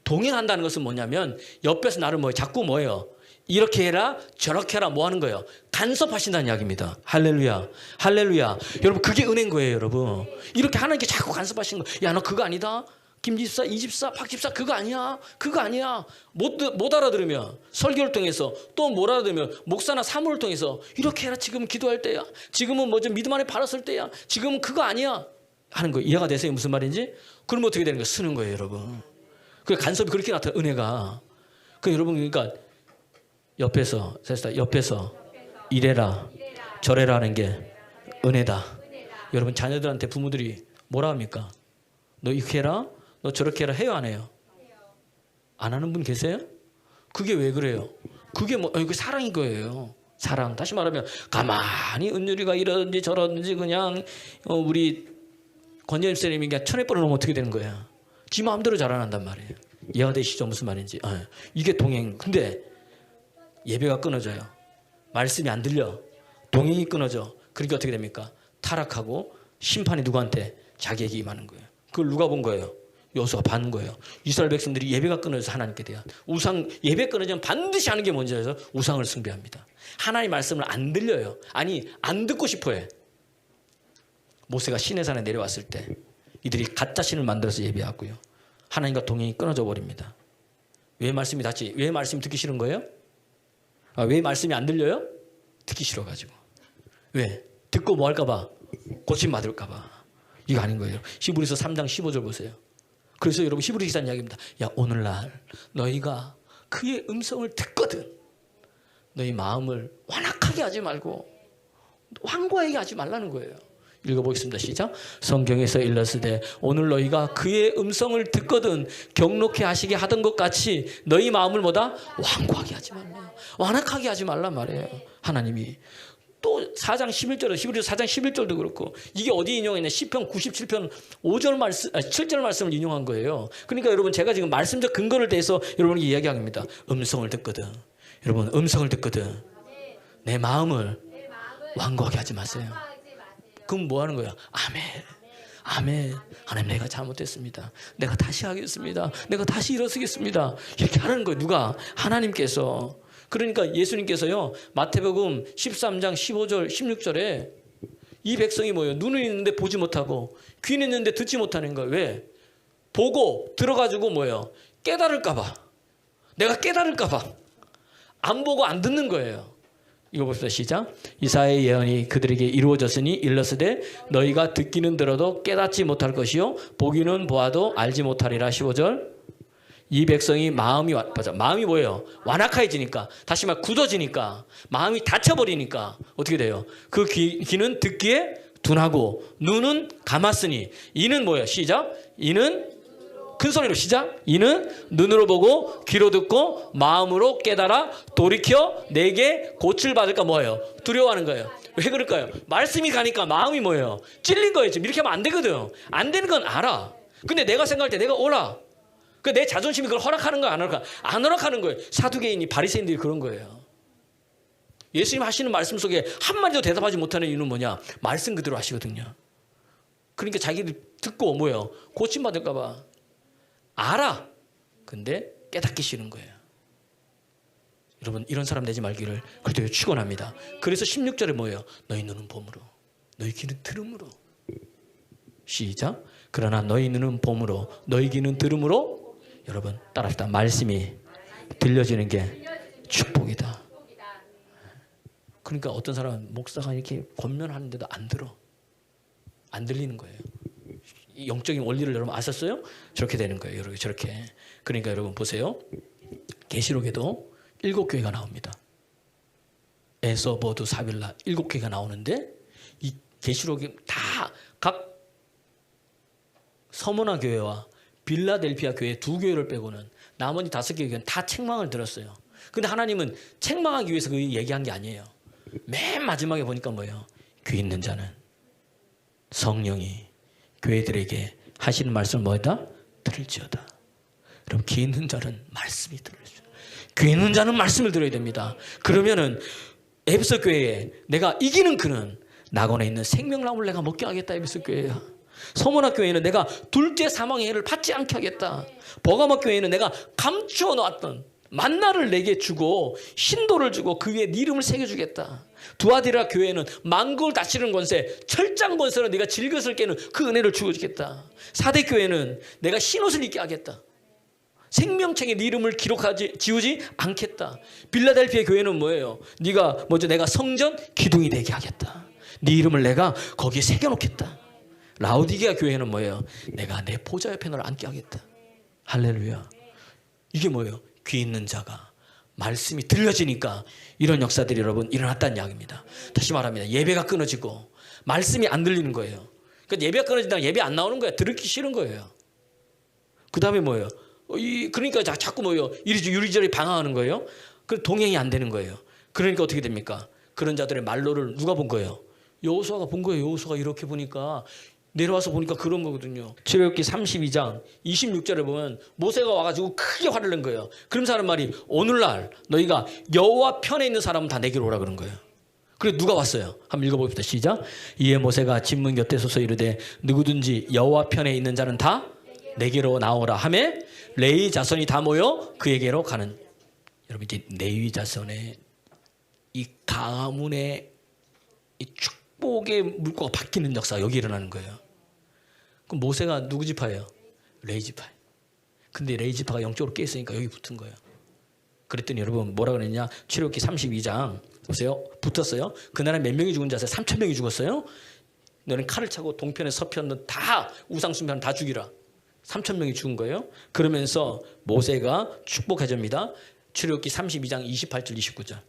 동행한다는 것은 뭐냐면 옆에서 나를 자꾸 뭐예요? 이렇게 해라 저렇게 해라 뭐 하는 거예요? 간섭하신다는 이야기입니다. 할렐루야. 할렐루야. 여러분, 그게 은혜인 거예요. 여러분, 이렇게 하나님께 자꾸 간섭하시는 거예요. 야, 너 그거 아니다. 김집사, 이집사, 박집사 그거 아니야. 그거 아니야. 못 알아들으면 설교를 통해서 또 못 알아들으면 목사나 사모를 통해서 이렇게 해라. 지금 기도할 때야. 지금은 좀 믿음 안에 바랐을 때야. 지금은 그거 아니야. 하는 거 이해가 되세요? 무슨 말인지? 그러면 어떻게 되는 거예요? 쓰는 거예요, 여러분. 그 간섭이 그렇게 나타나, 은혜가. 그 여러분, 그러니까 옆에서 이래라 저래라 하는 게 은혜다. 여러분, 자녀들한테 부모들이 뭐라 합니까? 너 이렇게 해라, 너 저렇게 해라 해요, 안 해요? 안 하는 분 계세요? 그게 왜 그래요? 그게 이거 사랑인 거예요. 사랑. 다시 말하면 가만히 은율이가 이러든지 저러든지 그냥 우리 권재임 쌤이 그냥 천에 뻗어놓으면 어떻게 되는 거야? 지 마음대로 자라난단 말이에요. 이해가 되시죠? 무슨 말인지. 이게 동행. 근데 예배가 끊어져요. 말씀이 안 들려. 동행이 끊어져. 그러니까 어떻게 됩니까? 타락하고 심판이 누구한테? 자기에게 임하는 거예요. 그걸 누가 본 거예요? 여호수아가 받는 거예요. 이스라엘 백성들이 예배가 끊어져서 하나님께 대한 예배 끊어지면 반드시 하는 게 뭔지 알아서 우상을 숭배합니다. 하나님 말씀을 안 들려요. 아니, 안 듣고 싶어해. 모세가 시내산에 내려왔을 때 이들이 가짜 신을 만들어서 예배하고요. 하나님과 동행이 끊어져 버립니다. 왜 말씀이 듣기 싫은 거예요? 왜 말씀이 안 들려요? 듣기 싫어가지고. 왜? 듣고 뭐 할까 봐? 고침 받을까 봐. 이거 아닌 거예요. 히브리서 3장 15절 보세요. 그래서 여러분, 히브리 기사는 이야기입니다. 야, 오늘날 너희가 그의 음성을 듣거든 너희 마음을 완악하게 하지 말고 완고하게 하지 말라는 거예요. 읽어보겠습니다. 시작. 성경에서 일렀으되 오늘 너희가 그의 음성을 듣거든 경록해 하시게 하던 것 같이 너희 마음을 뭐다? 완고하게 하지 말라. 완악하게 하지 말란 말이에요. 하나님이 또 4장 11절, 히브리서 4장 11절도 그렇고, 이게 어디 인용했냐? 시편 97편 7절 말씀을 인용한 거예요. 그러니까 여러분, 제가 지금 말씀적 근거를 대해서 여러분에게 이야기합니다. 음성을 듣거든. 여러분, 음성을 듣거든 내 마음을 완고하게 하지 마세요. 그럼 뭐 하는 거야? 아멘. 하나님, 내가 잘못했습니다. 내가 다시 하겠습니다. 내가 다시 일어서겠습니다. 이렇게 하는 거예요. 누가? 하나님께서. 그러니까 예수님께서요, 마태복음 13장 15절 16절에 이 백성이 뭐예요? 눈은 있는데 보지 못하고 귀는 있는데 듣지 못하는 거예요. 왜? 보고 들어가지고 뭐예요? 깨달을까 봐. 내가 깨달을까 봐. 안 보고 안 듣는 거예요. 이거 봅시다. 시작. 이사야의 예언이 그들에게 이루어졌으니 일렀으되 너희가 듣기는 들어도 깨닫지 못할 것이요 보기는 보아도 알지 못하리라. 15절. 이 백성이 마음이 뭐예요? 완악해지니까, 다시 말 굳어지니까, 마음이 닫혀버리니까 어떻게 돼요? 그 귀는 듣기에 둔하고 눈은 감았으니 이는 뭐예요? 시작. 이는 큰 소리로 시작. 이는 눈으로 보고 귀로 듣고 마음으로 깨달아 돌이켜 내게 고칠 받을까 뭐예요? 두려워하는 거예요. 왜 그럴까요? 말씀이 가니까 마음이 뭐예요? 찔린 거예요. 지금 이렇게 하면 안 되거든. 안 되는 건 알아. 근데 내가 생각할 때 내가 옳아. 그 내 자존심이 그걸 허락하는 거야, 안 허락하는 거야? 안 허락하는 거예요. 사두개인이 바리새인들이 그런 거예요. 예수님 하시는 말씀 속에 한마디도 대답하지 못하는 이유는 뭐냐? 말씀 그대로 하시거든요. 그러니까 자기들 듣고 뭐예요? 고침받을까 봐. 알아. 근데 깨닫기 싫은 거예요. 여러분 이런 사람 되지 말기를 그때 축원합니다. 그래서 16절에 뭐예요? 너희 눈은 봄으로 너희 귀는 들음으로. 시작. 그러나 너희 눈은 봄으로 너희 귀는 들음으로. 여러분 따라합시다. 말씀이 들려지는 게 축복이다. 그러니까 어떤 사람은 목사가 이렇게 권면하는데도 안 들어. 안 들리는 거예요. 영적인 원리를 여러분 아셨어요? 저렇게 되는 거예요. 여러분 저렇게. 그러니까 여러분 보세요. 계시록에도 7교회가 나옵니다. 에서, 보드, 사빌라 7교회가 나오는데 이 계시록이 다 각 서머나 교회와 빌라델피아 교회 2교회를 빼고는 나머지 5개 교회는 다 책망을 들었어요. 근데 하나님은 책망하기 위해서 그 얘기한 게 아니에요. 맨 마지막에 보니까 뭐예요? 귀 있는 자는 성령이 교회들에게 하시는 말씀을 뭐다? 들을지어다. 그럼 귀 있는 자는 말씀이 들을지어다. 귀 있는 자는 말씀을 들어야 됩니다. 그러면은 에베소 교회에 내가 이기는 그는 낙원에 있는 생명나무를 내가 먹게 하겠다. 에베소 교회야. 서머나 교회는 내가 둘째 사망의 해를 받지 않게 하겠다. 버가모 교회는 내가 감추어 놓았던 만나를 내게 주고 신도를 주고 그 위에 네 이름을 새겨주겠다. 두아디라 교회는 만국을 다스리는 권세, 철장 권세로 네가 질것을 깨는 그 은혜를 주어주겠다. 사대 교회는 내가 흰옷을 입게 하겠다. 생명책에 네 이름을 지우지 않겠다. 빌라델피아 교회는 뭐예요? 네가 먼저 내가 성전 기둥이 되게 하겠다. 네 이름을 내가 거기에 새겨놓겠다. 라오디게아 교회는 뭐예요? 내가 내 보좌 옆에 너를 앉게 하겠다. 할렐루야. 이게 뭐예요? 귀 있는 자가 말씀이 들려지니까 이런 역사들이 여러분 일어났다는 이야기입니다. 다시 말합니다. 예배가 끊어지고 말씀이 안 들리는 거예요. 그러니까 예배가 끊어진다면 예배 안 나오는 거야. 들기 싫은 거예요. 그 다음에 뭐예요? 그러니까 자꾸 뭐예요? 이리저리 방황하는 거예요. 그 동행이 안 되는 거예요. 그러니까 어떻게 됩니까? 그런 자들의 말로를 누가 본 거예요? 여호수아가 본 거예요. 여호수아가 이렇게 보니까 내려와서 보니까 그런 거거든요. 출애굽기 32장 26절에 보면 모세가 와가지고 크게 화를 낸 거예요. 그러면서 하는 말이 오늘날 너희가 여호와 편에 있는 사람은 다 내게로 오라 그런 거예요. 그래 누가 왔어요? 한번 읽어봅시다. 시작. 이에 모세가 진문 곁에 서서 이르되 누구든지 여호와 편에 있는 자는 다 내게로 나오라 하매 레위 자손이 다 모여 그에게로 가는. 여러분 이제 레위 자손의 이 가문의 이 축복의 물꼬가 바뀌는 역사가 여기 일어나는 거예요. 그럼 모세가 누구 지파예요? 레위 지파. 근데 레위 지파가 영적으로 깨 있으니까 여기 붙은 거예요. 그랬더니 여러분 뭐라 그랬냐? 출애굽기 32장 보세요. 붙었어요. 그날에 몇 명이 죽은 줄 아세요? 3,000명이 죽었어요. 너는 칼을 차고 동편에 서편은 다 우상 숭배하는 다 죽이라. 3,000명이 죽은 거예요. 그러면서 모세가 축복해줍니다. 출애굽기 32장 28절 29절.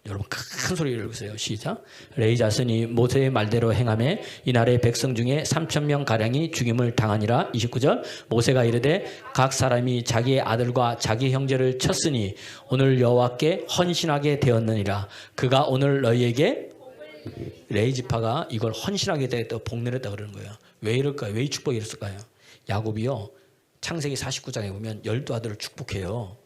여러분 큰 소리를 읽으세요. 시작. 레위 자손이 모세의 말대로 행하매 이날의 백성 중에 3,000명 가량이 죽임을 당하니라. 29절. 모세가 이르되 각 사람이 자기의 아들과 자기 형제를 쳤으니 오늘 여호와께 헌신하게 되었느니라. 그가 오늘 너희에게 레위 지파가 이걸 헌신하게 되었다 복내렸다 그러는 거예요. 왜 이럴까요? 왜 이 축복이 있을까요? 야곱이요 창세기 49장에 보면 12아들을 축복해요.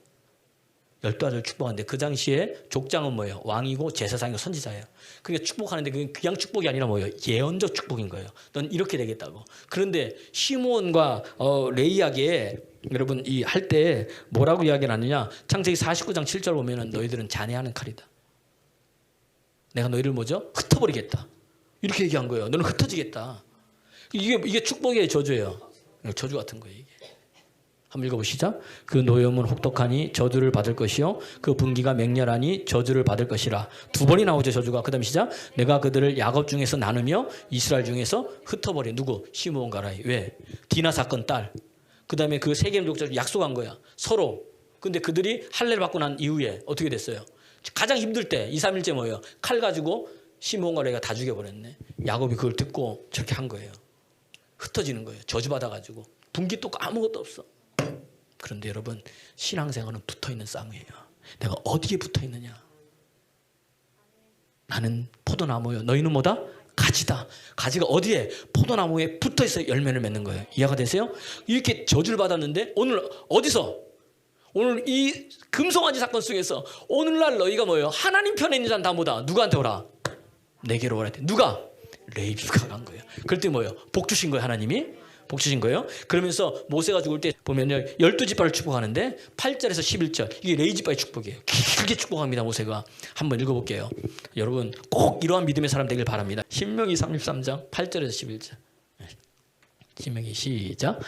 12아들을 축복하는데 그 당시에 족장은 뭐예요? 왕이고 제사장이고 선지자예요. 그러니까 축복하는데 그게 그냥 축복이 아니라 뭐예요? 예언적 축복인 거예요. 넌 이렇게 되겠다고. 그런데 시므온과 레이에게 여러분 이 할 때 뭐라고 이야기를 하느냐? 창세기 49장 7절 보면은 너희들은 잔해하는 칼이다. 내가 너희를 뭐죠? 흩어버리겠다. 이렇게 얘기한 거예요. 너는 흩어지겠다. 이게 축복의 저주예요. 저주 같은 거예요. 이게. 한번 읽어보시죠. 그 노염은 혹독하니 저주를 받을 것이요 그 분기가 맹렬하니 저주를 받을 것이라. 두 번이 나오죠 저주가. 그 다음 시작. 내가 그들을 야곱 중에서 나누며 이스라엘 중에서 흩어버려. 누구? 시므온 가라이. 왜? 디나 사건 딸. 그 다음에 그 세겜 족장 약속한 거야 서로. 근데 그들이 할례를 받고 난 이후에 어떻게 됐어요? 가장 힘들 때 2, 3일째 뭐예요? 칼 가지고 시므온 가라이가 다 죽여버렸네. 야곱이 그걸 듣고 저렇게 한 거예요. 흩어지는 거예요. 저주받아가지고 분기 또 아무것도 없어. 그런데 여러분 신앙생활은 붙어있는 싸움이에요. 내가 어디에 붙어있느냐. 나는 포도나무요 너희는 뭐다? 가지다. 가지가 어디에? 포도나무에 붙어있어 열매를 맺는 거예요. 이해가 되세요? 이렇게 저주를 받았는데 오늘 어디서? 오늘 이 금송아지 사건 속에서 오늘날 너희가 뭐예요? 하나님 편에 있는 자는 다 뭐다? 누구한테 오라? 내게로 오라. 누가? 레위기가 간 거예요. 그럴 때 뭐예요? 복 주신 거예요. 하나님이 복 주신 거예요. 그러면서 모세가 죽을 때 보면요 12지파를 축복하는데 8절에서 11절 이게 레위지파의 축복이에요. 길게 축복합니다. 모세가. 한번 읽어볼게요. 여러분 꼭 이러한 믿음의 사람 되길 바랍니다. 신명기 33장 8절에서 11절. 신명기 시작.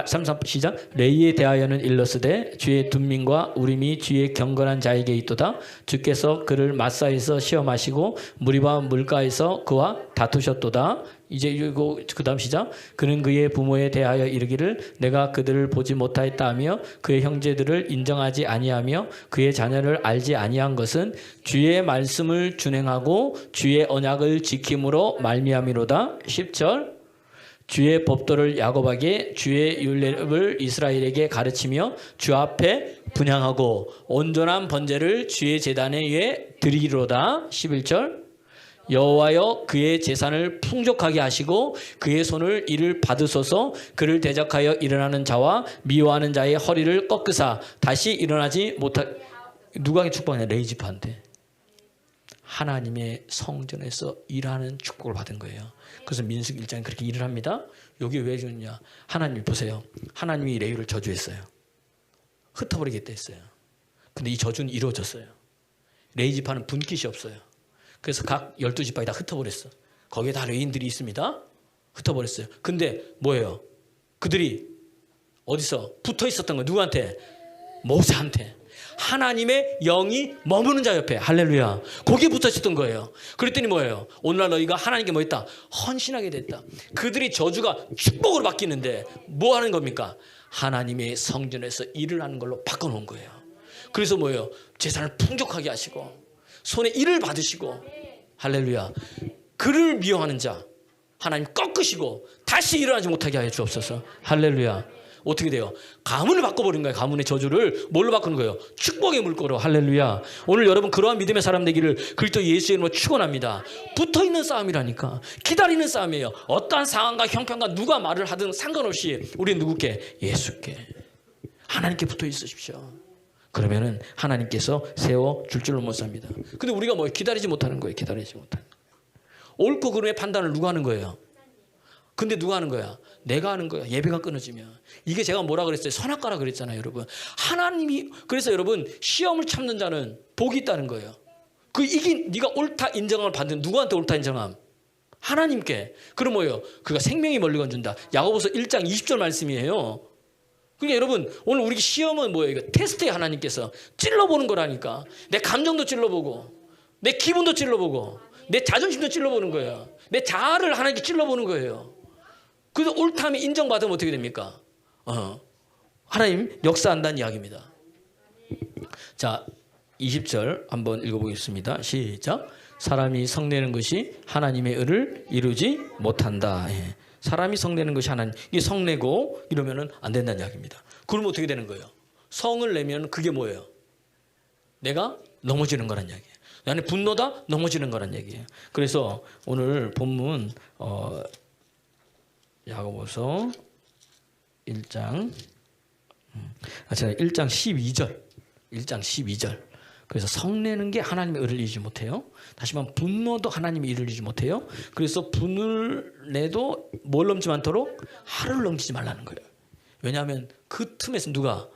33 시작. 레이에 대하여는 일러스되 주의 둔민과 우림이 주의 경건한 자에게 있도다. 주께서 그를 마사에서 시험하시고 무리와 물가에서 그와 다투셨도다. 이제 이거 그 다음 시작. 그는 그의 부모에 대하여 이르기를 내가 그들을 보지 못하였다 하며 그의 형제들을 인정하지 아니하며 그의 자녀를 알지 아니한 것은 주의 말씀을 준행하고 주의 언약을 지킴으로 말미암이로다. 10절. 주의 법도를 야곱에게 주의 율례를 이스라엘에게 가르치며 주 앞에 분향하고 온전한 번제를 주의 제단에 위에 드리기로다. 11절. 여호와여 그의 재산을 풍족하게 하시고 그의 손을 이를 받으소서. 그를 대적하여 일어나는 자와 미워하는 자의 허리를 꺾으사 다시 일어나지 못하. 누가 축복하냐? 레위지파한테. 하나님의 성전에서 일하는 축복을 받은 거예요. 그래서 민수기 1장에 그렇게 일을 합니다. 여기 왜 주느냐? 하나님 보세요. 하나님이 레위를 저주했어요. 흩어버리겠다 했어요. 근데 이 저주는 이루어졌어요. 레위지파는 분깃이 없어요. 그래서 각 12지파에 다 흩어버렸어. 거기에 다 레위인들이 있습니다. 흩어버렸어요. 근데 뭐예요? 그들이 어디서 붙어 있었던 거예요? 누구한테? 모세한테. 하나님의 영이 머무는 자 옆에. 할렐루야. 거기에 붙어 있었던 거예요. 그랬더니 뭐예요? 오늘날 너희가 하나님께 뭐 했다? 헌신하게 됐다. 그들이 저주가 축복으로 바뀌는데 뭐 하는 겁니까? 하나님의 성전에서 일을 하는 걸로 바꿔놓은 거예요. 그래서 뭐예요? 재산을 풍족하게 하시고 손에 일을 받으시고 할렐루야. 그를 미워하는 자 하나님 꺾으시고 다시 일어나지 못하게 하여 주옵소서. 할렐루야. 어떻게 돼요? 가문을 바꿔버린 거예요. 가문의 저주를 뭘로 바꾸는 거예요? 축복의 물꼬로. 할렐루야. 오늘 여러분 그러한 믿음의 사람 되기를 그리스도 예수의 이름으로 축원합니다. 붙어있는 싸움이라니까. 기다리는 싸움이에요. 어떠한 상황과 형편과 누가 말을 하든 상관없이 우리는 누구께? 예수께. 하나님께 붙어 있으십시오. 그러면은 하나님께서 세워줄 줄로 못 삽니다. 근데 우리가 뭐 기다리지 못하는 거예요. 기다리지 못하는 거예요. 옳고 그름의 판단을 누가 하는 거예요? 근데 누가 하는 거야? 내가 하는 거야. 예배가 끊어지면. 이게 제가 뭐라 그랬어요? 선악과라 그랬잖아요, 여러분. 하나님이 그래서 여러분 시험을 참는 자는 복이 있다는 거예요. 그 이긴 네가 옳다 인정을 받는 누구한테 옳다 인정함? 하나님께. 그럼 뭐예요? 그가 생명이 멀리 건준다. 야고보서 1장 20절 말씀이에요. 그러니까 여러분 오늘 우리 시험은 뭐예요? 이거 테스트에 하나님께서 찔러보는 거라니까. 내 감정도 찔러보고 내 기분도 찔러보고 내 자존심도 찔러보는 거예요. 내 자아를 하나님께 찔러보는 거예요. 그래서 옳다면 인정받으면 어떻게 됩니까? 하나님 역사한다는 이야기입니다. 자 20절 한번 읽어보겠습니다. 시작. 사람이 성내는 것이 하나님의 의를 이루지 못한다. 예. 사람이 성내는 것이 하나님. 이게 성내고 이러면 안 된다는 이야기입니다. 그러면 어떻게 되는 거예요? 성을 내면 그게 뭐예요? 내가 넘어지는 거란 이야기예요. 내 안에 분노다 넘어지는 거란 얘기예요. 그래서 오늘 본문 야고보서 1장 12절 1장 12절. 그래서 성내는 게 하나님의 의를 이루지 못해요. 다시 말하면 분노도 하나님의 의를 이루지 못해요. 그래서 분을 내도 뭘 넘지 않도록 하루를 넘기지 말라는 거예요. 왜냐하면 그 틈에서 누가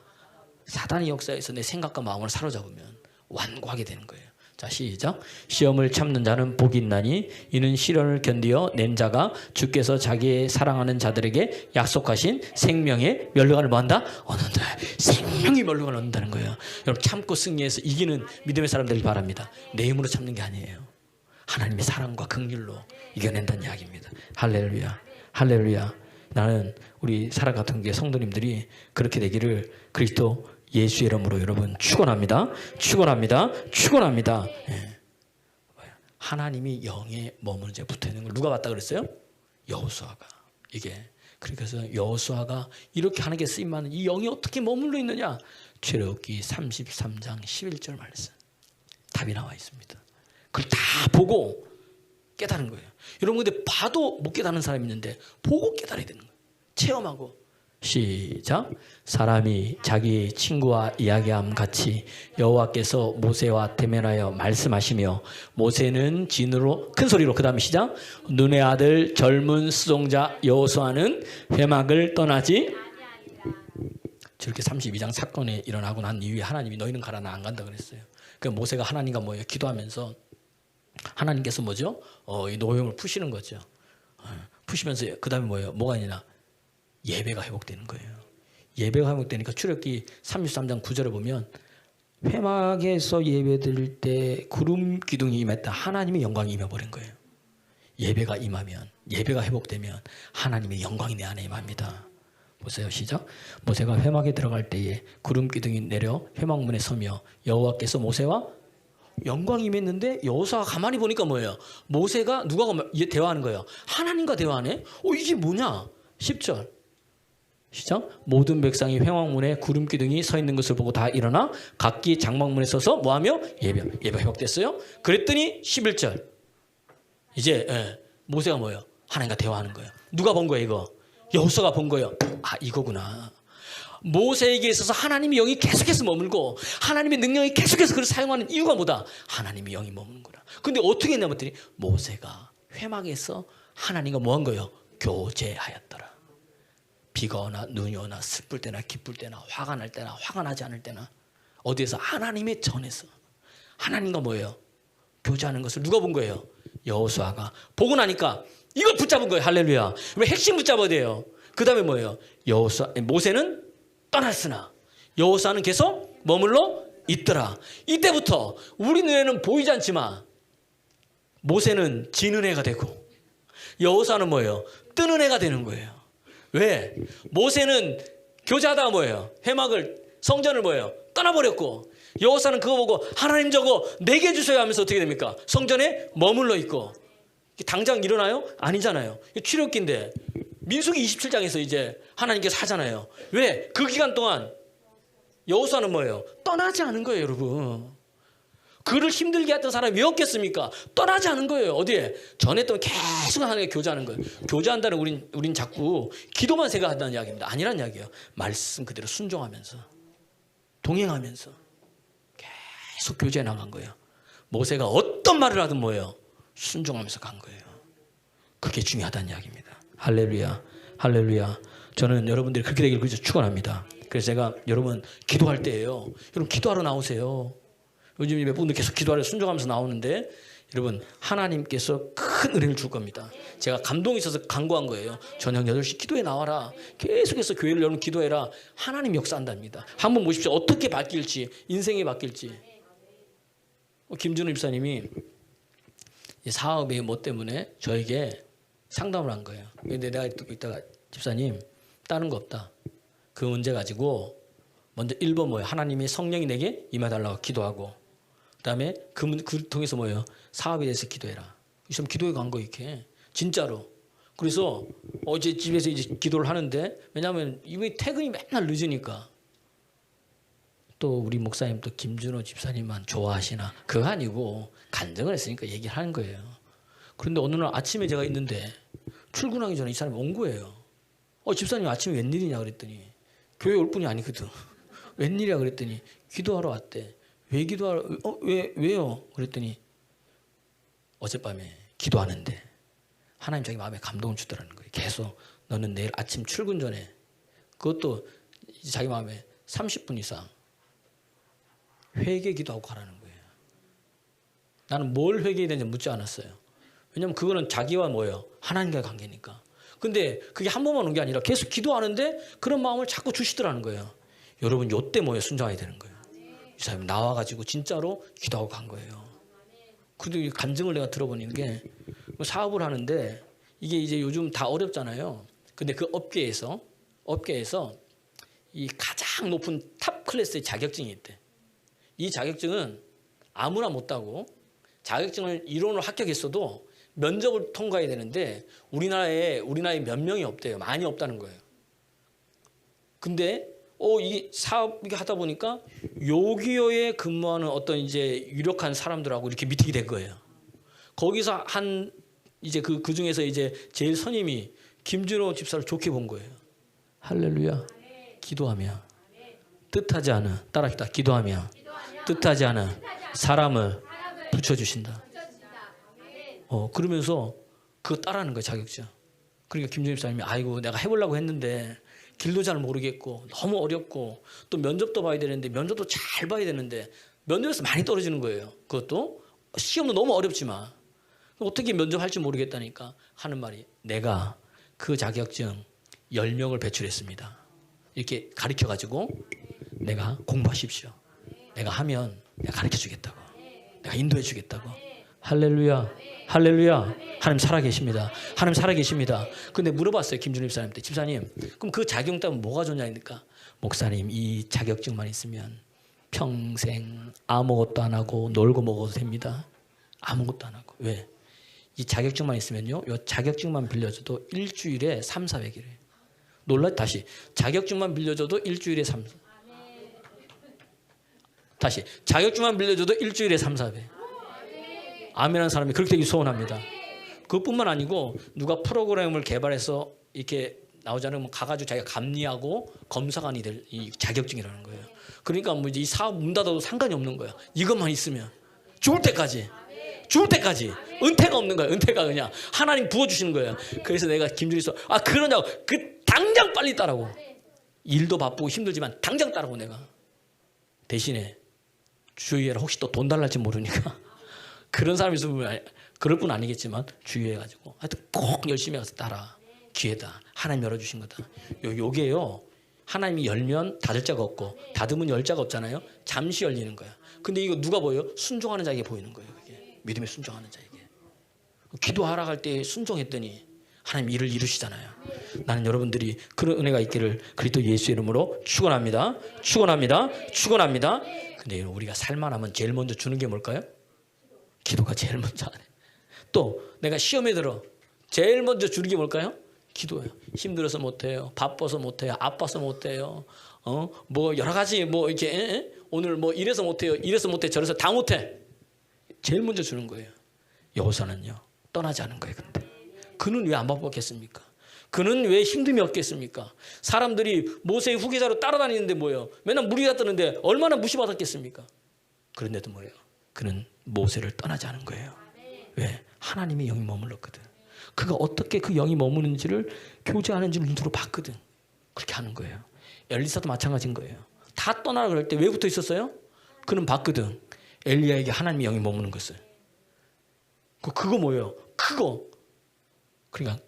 사단의 역사에서 내 생각과 마음을 사로잡으면 완고하게 되는 거예요. 자, 시작. 시험을 참는 자는 복이 있나니 이는 시련을 견디어 낸 자가 주께서 자기의 사랑하는 자들에게 약속하신 생명의 면류관을 뭐한다? 얻는다. 생명의 면류관을 얻는다는 거예요. 여러분, 참고 승리해서 이기는 믿음의 사람들을 바랍니다. 내 힘으로 참는 게 아니에요. 하나님의 사랑과 긍휼로 이겨낸다는 이야기입니다. 할렐루야. 할렐루야. 나는 우리 살아가던 게 성도님들이 그렇게 되기를 그리스도 예수의 이름으로 여러분 축원합니다. 축원합니다. 축원합니다. 예. 하나님이 영에 머무는 자 붙어 있는 걸 누가 봤다 그랬어요? 여호수아가. 이게 그래서 여호수아가 이렇게 하나님께 쓰임 받는 이 영이 어떻게 머물러 있느냐? 출애굽기 33장 11절 말씀. 답이 나와 있습니다. 그걸 다 보고 깨달은 거예요. 여러분, 근데 봐도 못 깨달은 사람이 있는데 보고 깨달아야 되는 거예요. 체험하고. 시작. 사람이 자기 친구와 이야기함 같이 여호와께서 모세와 대면하여 말씀하시며 모세는 진으로 큰 소리로 그 다음에 시작. 눈의 아들 젊은 수종자 여호수아는 회막을 떠나지 저렇게 32장 사건이 일어나고 난 이후에 하나님이 너희는 가라 나 안 간다 그랬어요. 그러니까 모세가 하나님과 뭐예요? 기도하면서 하나님께서 뭐죠? 이 노염을 푸시는 거죠. 푸시면서 그 다음에 뭐예요? 뭐가 있냐? 예배가 회복되는 거예요. 예배가 회복되니까 출애굽기 33장 9절에 보면 회막에서 예배드릴 때 구름 기둥이 임했다. 하나님의 영광이 임해버린 거예요. 예배가 임하면, 예배가 회복되면 하나님의 영광이 내 안에 임합니다. 보세요. 시작. 모세가 회막에 들어갈 때에 구름 기둥이 내려 회막문에 서며 여호와께서 모세와 영광이 임했는데 여호수아가 가만히 보니까 뭐예요? 모세가 누가 대화하는 거예요? 하나님과 대화하네? 이게 뭐냐? 10절 시작. 모든 백성이 회막문에 구름 기둥이 서 있는 것을 보고 다 일어나 각기 장막문에 서서 뭐하며? 예배 회복됐어요. 그랬더니 11절 이제 모세가 뭐예요? 하나님과 대화하는 거예요. 누가 본 거예요 이거? 여호수아가 본 거예요. 아, 이거구나. 모세에게 있어서 하나님의 영이 계속해서 머물고 하나님의 능력이 계속해서 그를 사용하는 이유가 뭐다? 하나님의 영이 머무는구나. 근데 어떻게 했냐면 모세가 회막에서 하나님과 뭐한 거예요? 교제하였더라. 비가 오나 눈이 오나 슬플 때나 기쁠 때나 화가 날 때나 화가 나지 않을 때나 어디에서 하나님의 전에서 하나님과 뭐예요? 교제하는 것을 누가 본 거예요? 여호수아가 보고 나니까 이걸 붙잡은 거예요. 할렐루야. 왜 핵심 붙잡아야 돼요? 그 다음에 뭐예요? 모세는 떠났으나 여호수아는 계속 머물러 있더라. 이때부터 우리 눈에는 보이지 않지만 모세는 지는 애가 되고 여호수아는 뭐예요? 뜨는 애가 되는 거예요. 왜? 모세는 교제하다가 뭐예요? 회막을 성전을 뭐예요? 떠나버렸고 여호수아는 그거 보고 하나님 저거 내게 주셔야 하면서 어떻게 됩니까? 성전에 머물러 있고 당장 일어나요? 아니잖아요. 출애굽기인데 민수기 27장에서 이제 하나님께서 하잖아요. 왜? 그 기간 동안 여호수아는 뭐예요? 떠나지 않은 거예요, 여러분. 그를 힘들게 했던 사람이 왜 없겠습니까? 떠나지 않은 거예요. 어디에? 전했던 계속 하나님과 교제하는 거예요. 교제한다는 우린 자꾸 기도만 생각한다는 이야기입니다. 아니란 이야기예요. 말씀 그대로 순종하면서 동행하면서 계속 교제해 나간 거예요. 모세가 어떤 말을 하든 뭐예요? 순종하면서 간 거예요. 그게 중요하다는 이야기입니다. 할렐루야. 할렐루야. 저는 여러분들이 그렇게 되기를 축원합니다. 그래서 제가 여러분 기도할 때예요. 여러분 기도하러 나오세요. 요즘 몇 분들 계속 기도하러 순종하면서 나오는데 여러분 하나님께서 큰 은혜를 줄 겁니다. 제가 감동이 있어서 간구한 거예요. 저녁 8시 기도에 나와라. 계속해서 교회를 여러분 기도해라. 하나님 역사한답니다. 한번 보십시오. 어떻게 바뀔지, 인생이 바뀔지. 김준우 집사님이 사업의 뭐 때문에 저에게 상담을 한 거예요. 근데 내가 듣고 있다가 집사님 다른 거 없다. 그 문제 가지고 먼저 1번 뭐예요? 하나님의 성령이 내게 임해달라고 기도하고 그다음에 그 통해서 뭐예요? 사업에 대해서 기도해라. 좀 기도해 간 거 이렇게 진짜로. 그래서 어제 집에서 이제 기도를 하는데 왜냐하면 이분이 퇴근이 맨날 늦으니까 또 우리 목사님 또 김준호 집사님만 좋아하시나 그거 아니고 간증을 했으니까 얘기를 하는 거예요. 그런데 어느 날 아침에 제가 있는데 출근하기 전에 이 사람이 온 거예요. 집사님 아침에 웬일이냐 그랬더니 교회 올 분이 아니거든. 웬일이야 그랬더니 기도하러 왔대. 왜 기도하러? 왜요? 그랬더니 어젯밤에 기도하는데 하나님 자기 마음에 감동을 주더라는 거예요. 계속 너는 내일 아침 출근 전에 그것도 자기 마음에 30분 이상 회개 기도하고 가라는 거예요. 나는 뭘 회개해야 되는지 묻지 않았어요. 왜냐면 그거는 자기와 뭐예요? 하나님과의 관계니까. 근데 그게 한 번만 온 게 아니라 계속 기도하는데 그런 마음을 자꾸 주시더라는 거예요. 여러분 요때 뭐예요? 순종해야 되는 거예요. 이 사람이 나와가지고 진짜로 기도하고 간 거예요. 그래도 이 간증을 내가 들어보는 게 사업을 하는데 이게 이제 요즘 다 어렵잖아요. 근데 그 업계에서 이 가장 높은 탑 클래스의 자격증이 있대. 이 자격증은 아무나 못 따고 자격증을 이론으로 합격했어도 면접을 통과해야 되는데 우리나라에 몇 명이 없대요. 많이 없다는 거예요. 근데 이 사업 이렇게 하다 보니까 요기요에 근무하는 어떤 이제 유력한 사람들하고 이렇게 미팅이 된 거예요. 거기서 한 이제 그 중에서 이제 제일 선임이 김준호 집사를 좋게 본 거예요. 할렐루야. 기도하며 뜻하지 않은 따라합시다. 기도하며 뜻하지 않은 사람을 붙여주신다. 그러면서 그거 따라하는 거예요. 자격증. 그러니까 김준호 집사님이 아이고 내가 해보려고 했는데 길도 잘 모르겠고 너무 어렵고 또 면접도 봐야 되는데 면접도 잘 봐야 되는데 면접에서 많이 떨어지는 거예요. 그것도 시험도 너무 어렵지만 어떻게 면접할지 모르겠다니까 하는 말이 내가 그 자격증 10명을 배출했습니다. 이렇게 가르쳐가지고 내가 공부하십시오. 내가 하면 내가 가르쳐주겠다고. 내가 인도해주겠다고. 할렐루야. 할렐루야. 하나님 살아계십니다. 하나님 살아계십니다. 근데 물어봤어요. 김준일 집사님한테. 집사님 그럼 그 자격증 따면 뭐가 좋냐니까 목사님 이 자격증만 있으면 평생 아무것도 안 하고 놀고 먹어도 됩니다. 아무것도 안 하고. 왜? 이 자격증만 있으면요. 이 자격증만 빌려줘도 일주일에 3, 400일에 놀라 다시 자격증만 빌려줘도 일주일에 3, 다시 자격증만 빌려줘도 일주일에 3, 400. 아멘한 사람이 그렇게 되기 소원합니다. 그것뿐만 아니고 누가 프로그램을 개발해서 이렇게 나오자면 가가지고 자기가 감리하고 검사관이 될 이 자격증이라는 거예요. 그러니까 뭐 이제 이 사업 문 닫아도 상관이 없는 거야. 이것만 있으면 죽을 때까지 은퇴가 없는 거야. 은퇴가 그냥 하나님 부어주시는 거예요. 그래서 내가 김준희서 그러냐고 당장 빨리 따라고. 일도 바쁘고 힘들지만 당장 따라고 내가 대신에 주의해라. 혹시 또 돈 달랄지 모르니까 그런 사람이 있으면 그럴 뿐 아니겠지만 주의해가지고 하여튼 꼭 열심히 해서 따라. 기회다. 하나님 열어주신 거다. 요게요. 하나님이 열면 닫을 자가 없고 닫으면 열 자가 없잖아요. 잠시 열리는 거야. 근데 이거 누가 보여요? 순종하는 자에게 보이는 거예요. 그게. 믿음에 순종하는 자에게. 기도하라 할 때 순종했더니 하나님 일을 이루시잖아요. 나는 여러분들이 그런 은혜가 있기를 그리스도 예수 이름으로 축원합니다. 축원합니다. 축원합니다. 근데 우리가 살만하면 제일 먼저 주는 게 뭘까요? 기도가 제일 먼저 하네. 또 내가 시험에 들어 제일 먼저 주는 게 뭘까요? 기도예요. 힘들어서 못해요. 바빠서 못해요. 아파서 못해요. 뭐 여러 가지 뭐 이렇게 오늘 뭐 이래서 못해요. 이래서 못해. 저래서 다 못해. 제일 먼저 주는 거예요. 여호사는요 떠나지 않은 거예요. 근데 그는 왜 안 바빴겠습니까? 그는 왜 힘듦이 없겠습니까? 사람들이 모세의 후계자로 따라다니는데 뭐예요? 맨날 무리가 뜨는데 얼마나 무시받았겠습니까? 그런데도 뭐예요? 그는 모세를 떠나지 않은 거예요. 왜? 하나님의 영이 머물렀거든. 그가 어떻게 그 영이 머무는지를 교제하는지를 눈으로 봤거든. 그렇게 하는 거예요. 엘리사도 마찬가지인 거예요. 다 떠나라 그럴 때 왜 붙어 있었어요? 그는 봤거든. 엘리야에게 하나님의 영이 머무는 것을. 그거 뭐예요? 그거. 그러니까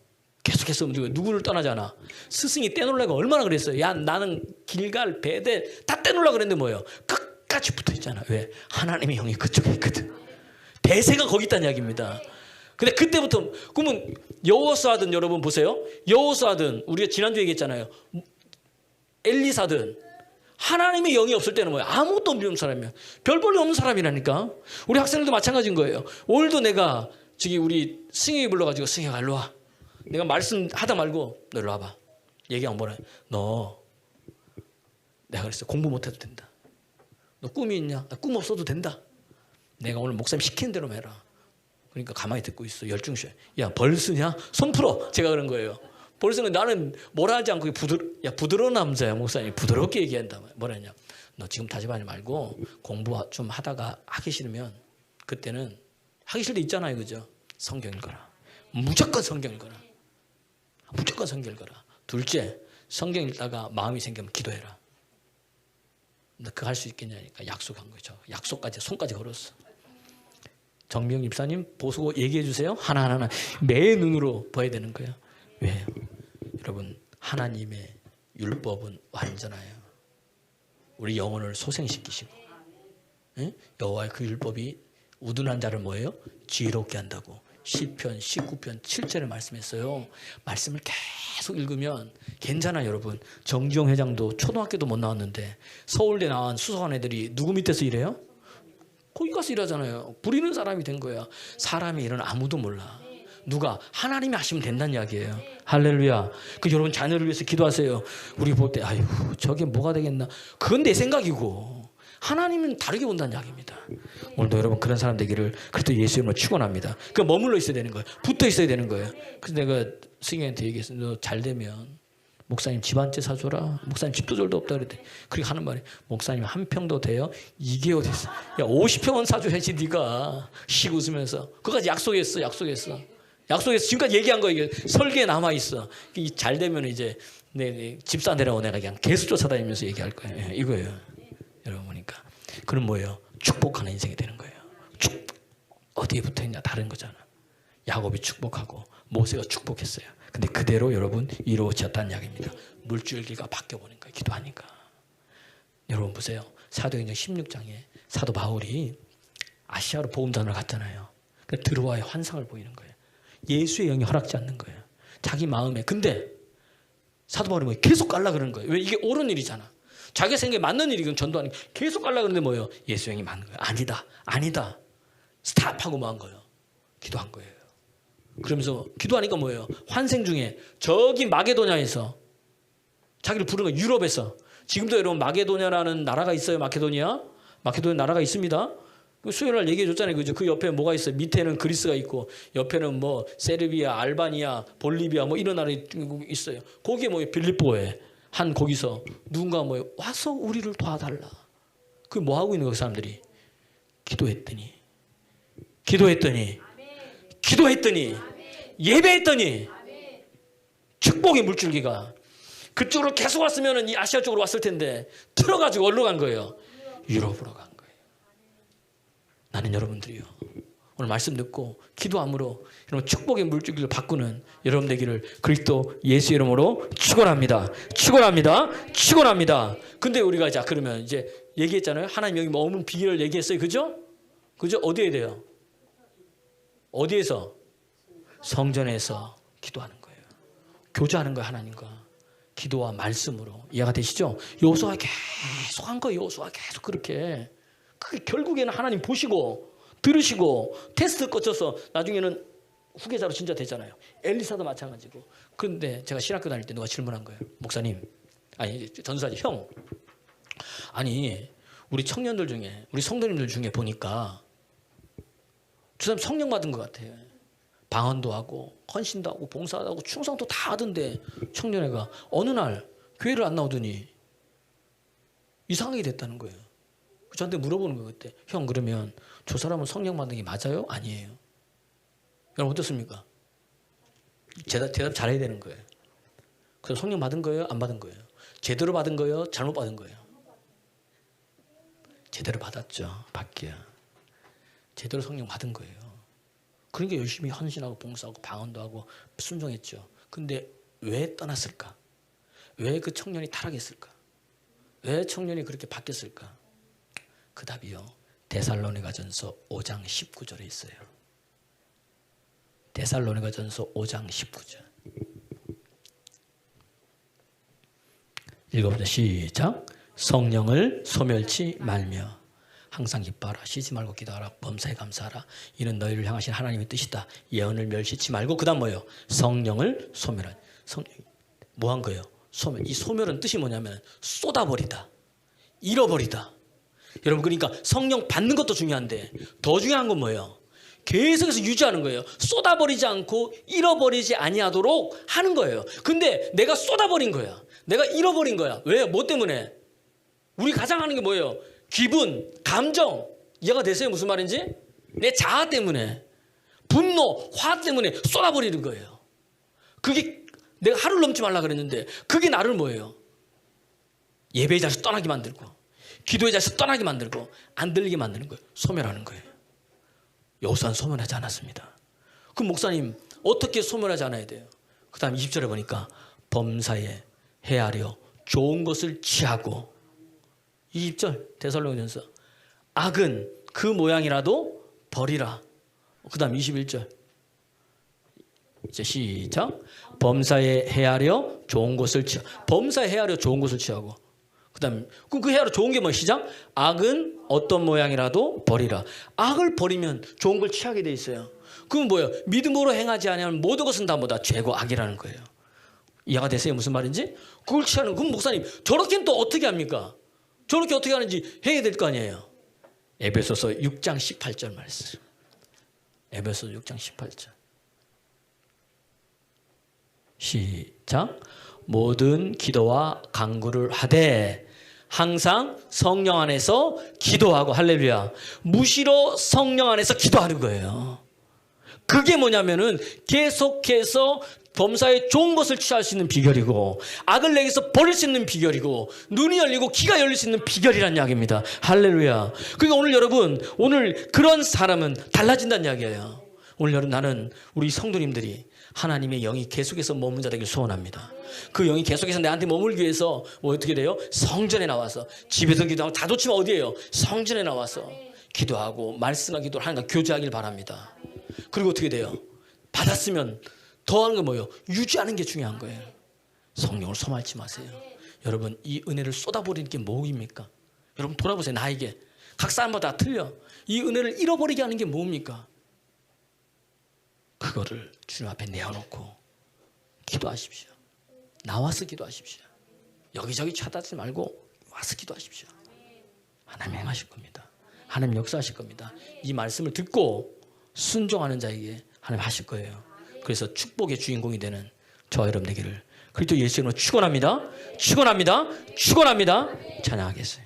계속해서 누구를 떠나지 않아. 스승이 떼놓으려고 얼마나 그랬어요. 야 나는 길갈, 베델 다 떼놓으려고 그랬는데 뭐예요? 끝까지 붙어 있잖아. 왜? 하나님의 영이 그쪽에 있거든. 대세가 거기 있다는 이야기입니다. 근데 그때부터 그러면 여호수아든 여러분 보세요. 여호수아든 우리가 지난주에 얘기했잖아요. 엘리사든 하나님의 영이 없을 때는 뭐예요? 아무것도 없는 사람이야. 별 볼일 없는 사람이라니까. 우리 학생들도 마찬가지인 거예요. 오늘도 내가 저기 우리 승희 불러가지고 승희가 일로 와. 내가 말씀하다 말고 너 일로 와봐. 얘기하면 뭐래? 너 내가 그랬어. 공부 못해도 된다. 너 꿈이 있냐? 꿈 없어도 된다. 내가 오늘 목사님 시키는 대로만 해라. 그러니까 가만히 듣고 있어. 열중시켜. 야 벌쓰냐? 손 풀어. 제가 그런 거예요. 벌쓰는 나는 뭐라 하지 않고 부드러운 남자야. 목사님 부드럽게 얘기한다. 뭐라 했냐? 너 지금 다짐하지 말고 공부 좀 하다가 하기 싫으면 그때는 하기 싫을 때 있잖아요. 그죠? 성경 읽어라. 무조건 성경 읽어라. 무조건 성경 읽어라. 둘째, 성경 읽다가 마음이 생기면 기도해라. 너 그거 할 수 있겠냐니까 약속한 거죠. 약속까지 손까지 걸었어. 정미영 집사님 보고 얘기해 주세요. 하나하나 매 눈으로 봐야 되는 거예요. 왜요? 여러분, 하나님의 율법은 완전해요. 우리 영혼을 소생시키시고, 예? 여호와의 그 율법이 우둔한 자를 뭐예요? 지혜롭게 한다고 시편 19편 7절에 말씀했어요. 말씀을 계속 읽으면 괜찮아요. 여러분, 정지용 회장도 초등학교도 못 나왔는데 서울대 나온 수석한 애들이 누구 밑에서 일해요? 거기 가서 일하잖아요. 부리는 사람이 된 거야. 사람의 일은 아무도 몰라. 누가? 하나님이 하시면 된다는 이야기예요. 할렐루야. 그 여러분 자녀를 위해서 기도하세요. 우리 볼 때 아이고 저게 뭐가 되겠나. 그건 내 생각이고 하나님은 다르게 본다는 이야기입니다. 오늘도 여러분 그런 사람 되기를 그리스도 예수 이름으로 축원합니다. 그 머물러 있어야 되는 거예요. 붙어 있어야 되는 거예요. 그래서 내가 승희한테 얘기했어. 너 잘 되면 목사님 집 한 채 사줘라. 목사님 집도 절도 없다 그랬대. 그렇게 하는 말이 목사님 한 평도 돼요? 이게 어딨어? 야 50평은 사줘야지 네가. 씩 웃으면서. 그거까지 약속했어. 지금까지 얘기한 거 이게 설계에 남아 있어. 잘 되면 이제 내 집사 내라고 내가 그냥 계속 쫓아다니면서 얘기할 거예요. 예, 이거예요. 여러분 보니까 그럼 뭐예요? 축복하는 인생이 되는 거예요. 어디에 붙어 있냐 다른 거잖아. 야곱이 축복하고 모세가 축복했어요. 근데 그대로 여러분 이루어졌다는 이야기입니다. 물줄기가 바뀌어 보는 거예요. 기도하니까. 여러분 보세요. 사도행전 16장에 사도 바울이 아시아로 복음전을 갔잖아요. 들어와야 환상을 보이는 거예요. 예수의 영이 허락지 않는 거예요. 자기 마음에. 근데 사도 바울이 뭐 계속 깔라 그러는 거예요. 왜? 이게 옳은 일이잖아. 자기 생각에 맞는 일이건 전도하는 게 계속 깔라 그러는데 뭐예요? 예수 영이 맞는 거예요. 아니다. 스탑하고 뭐 한 거예요? 기도한 거예요. 그러면서 기도하니까 뭐예요? 환생 중에 저기 마게도냐에서 자기를 부르는 거예요. 유럽에서. 지금도 여러분 마게도냐라는 나라가 있어요. 마케도니아 나라가 있습니다. 수요일 날 얘기해 줬잖아요. 그죠? 그 옆에 뭐가 있어요? 밑에는 그리스가 있고 옆에는 뭐 세르비아, 알바니아, 볼리비아 뭐 이런 나라 있어요. 거기에 뭐 빌립보에 한 거기서 누군가 뭐 와서 우리를 도와달라. 그 뭐 하고 있는 거예요, 사람들이? 기도했더니 예배했더니 축복의 물줄기가 그쪽으로 계속 왔으면 이 아시아 쪽으로 왔을 텐데 틀어가지고 어디로 간 거예요? 유럽으로 간 거예요. 나는 여러분들이요. 오늘 말씀 듣고 기도함으로 여러분 축복의 물줄기를 바꾸는 여러분 되기를 그리스도 예수 이름으로 축원합니다. 근데 우리가 자 그러면 이제 얘기했잖아요. 하나님 여기 머문 비결을 얘기했어요. 그죠? 어디에 돼요? 어디에서? 성전에서 기도하는 거예요. 교제하는 거예요. 하나님과. 기도와 말씀으로. 이해가 되시죠? 여호수아가 계속 한 거예요. 여호수아가 계속 그렇게. 그게 결국에는 하나님 보시고 들으시고 테스트 거쳐서 나중에는 후계자로 진짜 되잖아요. 엘리사도 마찬가지고. 그런데 제가 신학교 다닐 때 누가 질문한 거예요. 목사님, 아니 전사지 형. 아니 우리 청년들 중에 우리 성도님들 중에 보니까 두 사람 성령 받은 것 같아요. 방언도 하고 헌신도 하고 봉사도 하고 충성도 다 하던데 청년회가 어느 날 교회를 안 나오더니 이상하게 됐다는 거예요. 저한테 물어보는 거예요. 그때 형 그러면 저 사람은 성령 받은 게 맞아요? 아니에요? 여러분 어떻습니까? 대답 잘해야 되는 거예요. 그래서 성령 받은 거예요? 안 받은 거예요? 제대로 받은 거예요? 잘못 받은 거예요? 제대로 받았죠. 받기야. 제대로 성령 받은 거예요. 그러니까 열심히 헌신하고 봉사하고 방언도 하고 순종했죠. 근데 왜 떠났을까? 왜 그 청년이 타락했을까? 왜 청년이 그렇게 바뀌었을까? 그 답이요. 데살로니가전서 5장 19절에 있어요. 데살로니가전서 5장 19절. 읽어보자. 시작. 성령을 소멸치 말며 항상 기뻐하라. 쉬지 말고 기도하라. 범사에 감사하라. 이는 너희를 향하신 하나님의 뜻이다. 예언을 멸시치 말고 그 다음 뭐예요? 성령을 소멸하라. 뭐 한 거예요? 소멸. 이 소멸은 뜻이 뭐냐면 쏟아버리다. 잃어버리다. 여러분 그러니까 성령 받는 것도 중요한데 더 중요한 건 뭐예요? 계속해서 유지하는 거예요. 쏟아버리지 않고 잃어버리지 아니하도록 하는 거예요. 근데 내가 쏟아버린 거야. 내가 잃어버린 거야. 왜? 뭐 때문에? 우리 가장 하는 게 뭐예요? 기분, 감정. 이해가 되세요? 무슨 말인지? 내 자아 때문에, 분노, 화 때문에 쏟아버리는 거예요. 그게 내가 하루를 넘지 말라 그랬는데 그게 나를 뭐예요? 예배의 자리에서 떠나게 만들고 기도의 자리에서 떠나게 만들고 안 들리게 만드는 거예요. 소멸하는 거예요. 여호수아는 소멸하지 않았습니다. 그 목사님 어떻게 소멸하지 않아야 돼요? 그 다음 20절에 보니까 범사에 헤아려 좋은 것을 취하고, 20절 데살로니가전서 악은 그 모양이라도 버리라. 그 다음 21절 이제 시작. 범사에 헤아려 좋은 것을 취하고, 범사에 헤아려 좋은 것을 취하고, 그 다음 그 헤아려 좋은 게 뭐 시작? 악은 어떤 모양이라도 버리라. 악을 버리면 좋은 걸 취하게 돼 있어요. 그건 뭐예요? 믿음으로 행하지 아니하면 모든 것은 다 뭐다? 죄고 악이라는 거예요. 이해가 되세요? 무슨 말인지? 그걸 취하는, 그럼 목사님 저렇게는 또 어떻게 합니까? 저렇게 어떻게 하는지 해야 될 거 아니에요. 에베소서 6장 18절 말씀. 에베소서 6장 18절 시작. 모든 기도와 간구를 하되 항상 성령 안에서 기도하고, 할렐루야, 무시로 성령 안에서 기도하는 거예요. 그게 뭐냐면은 계속해서 범사에 좋은 것을 취할 수 있는 비결이고, 악을 내게서 버릴 수 있는 비결이고, 눈이 열리고 귀가 열릴 수 있는 비결이란 이야기입니다. 할렐루야. 그러니까 오늘 여러분, 오늘 그런 사람은 달라진다는 이야기예요. 오늘 여러분, 나는 우리 성도님들이 하나님의 영이 계속해서 머문 자 되길 소원합니다. 그 영이 계속해서 내한테 머물기 위해서 뭐 어떻게 돼요? 성전에 나와서, 집에서 기도하고 다 좋지만 어디에요? 성전에 나와서 기도하고 말씀과 기도를 하나님과 교제하길 바랍니다. 그리고 어떻게 돼요? 받았으면 더하는 건 뭐예요? 유지하는 게 중요한 거예요. 성령을 소멸치 마세요. 여러분, 이 은혜를 쏟아버리는 게 뭐입니까? 여러분 돌아보세요. 나에게 각 사람마다 다 틀려. 이 은혜를 잃어버리게 하는 게 뭡니까? 그거를 주님 앞에 내어놓고 기도하십시오. 나와서 기도하십시오. 여기저기 찾아다니지 말고 와서 기도하십시오. 하나님 행하실 겁니다. 하나님 역사하실 겁니다. 이 말씀을 듣고 순종하는 자에게 하나님 하실 거예요. 그래서 축복의 주인공이 되는 저와 여러분 되기를 그리스도 예수 이름으로 축원합니다. 축원합니다. 축원합니다. 찬양하겠어요.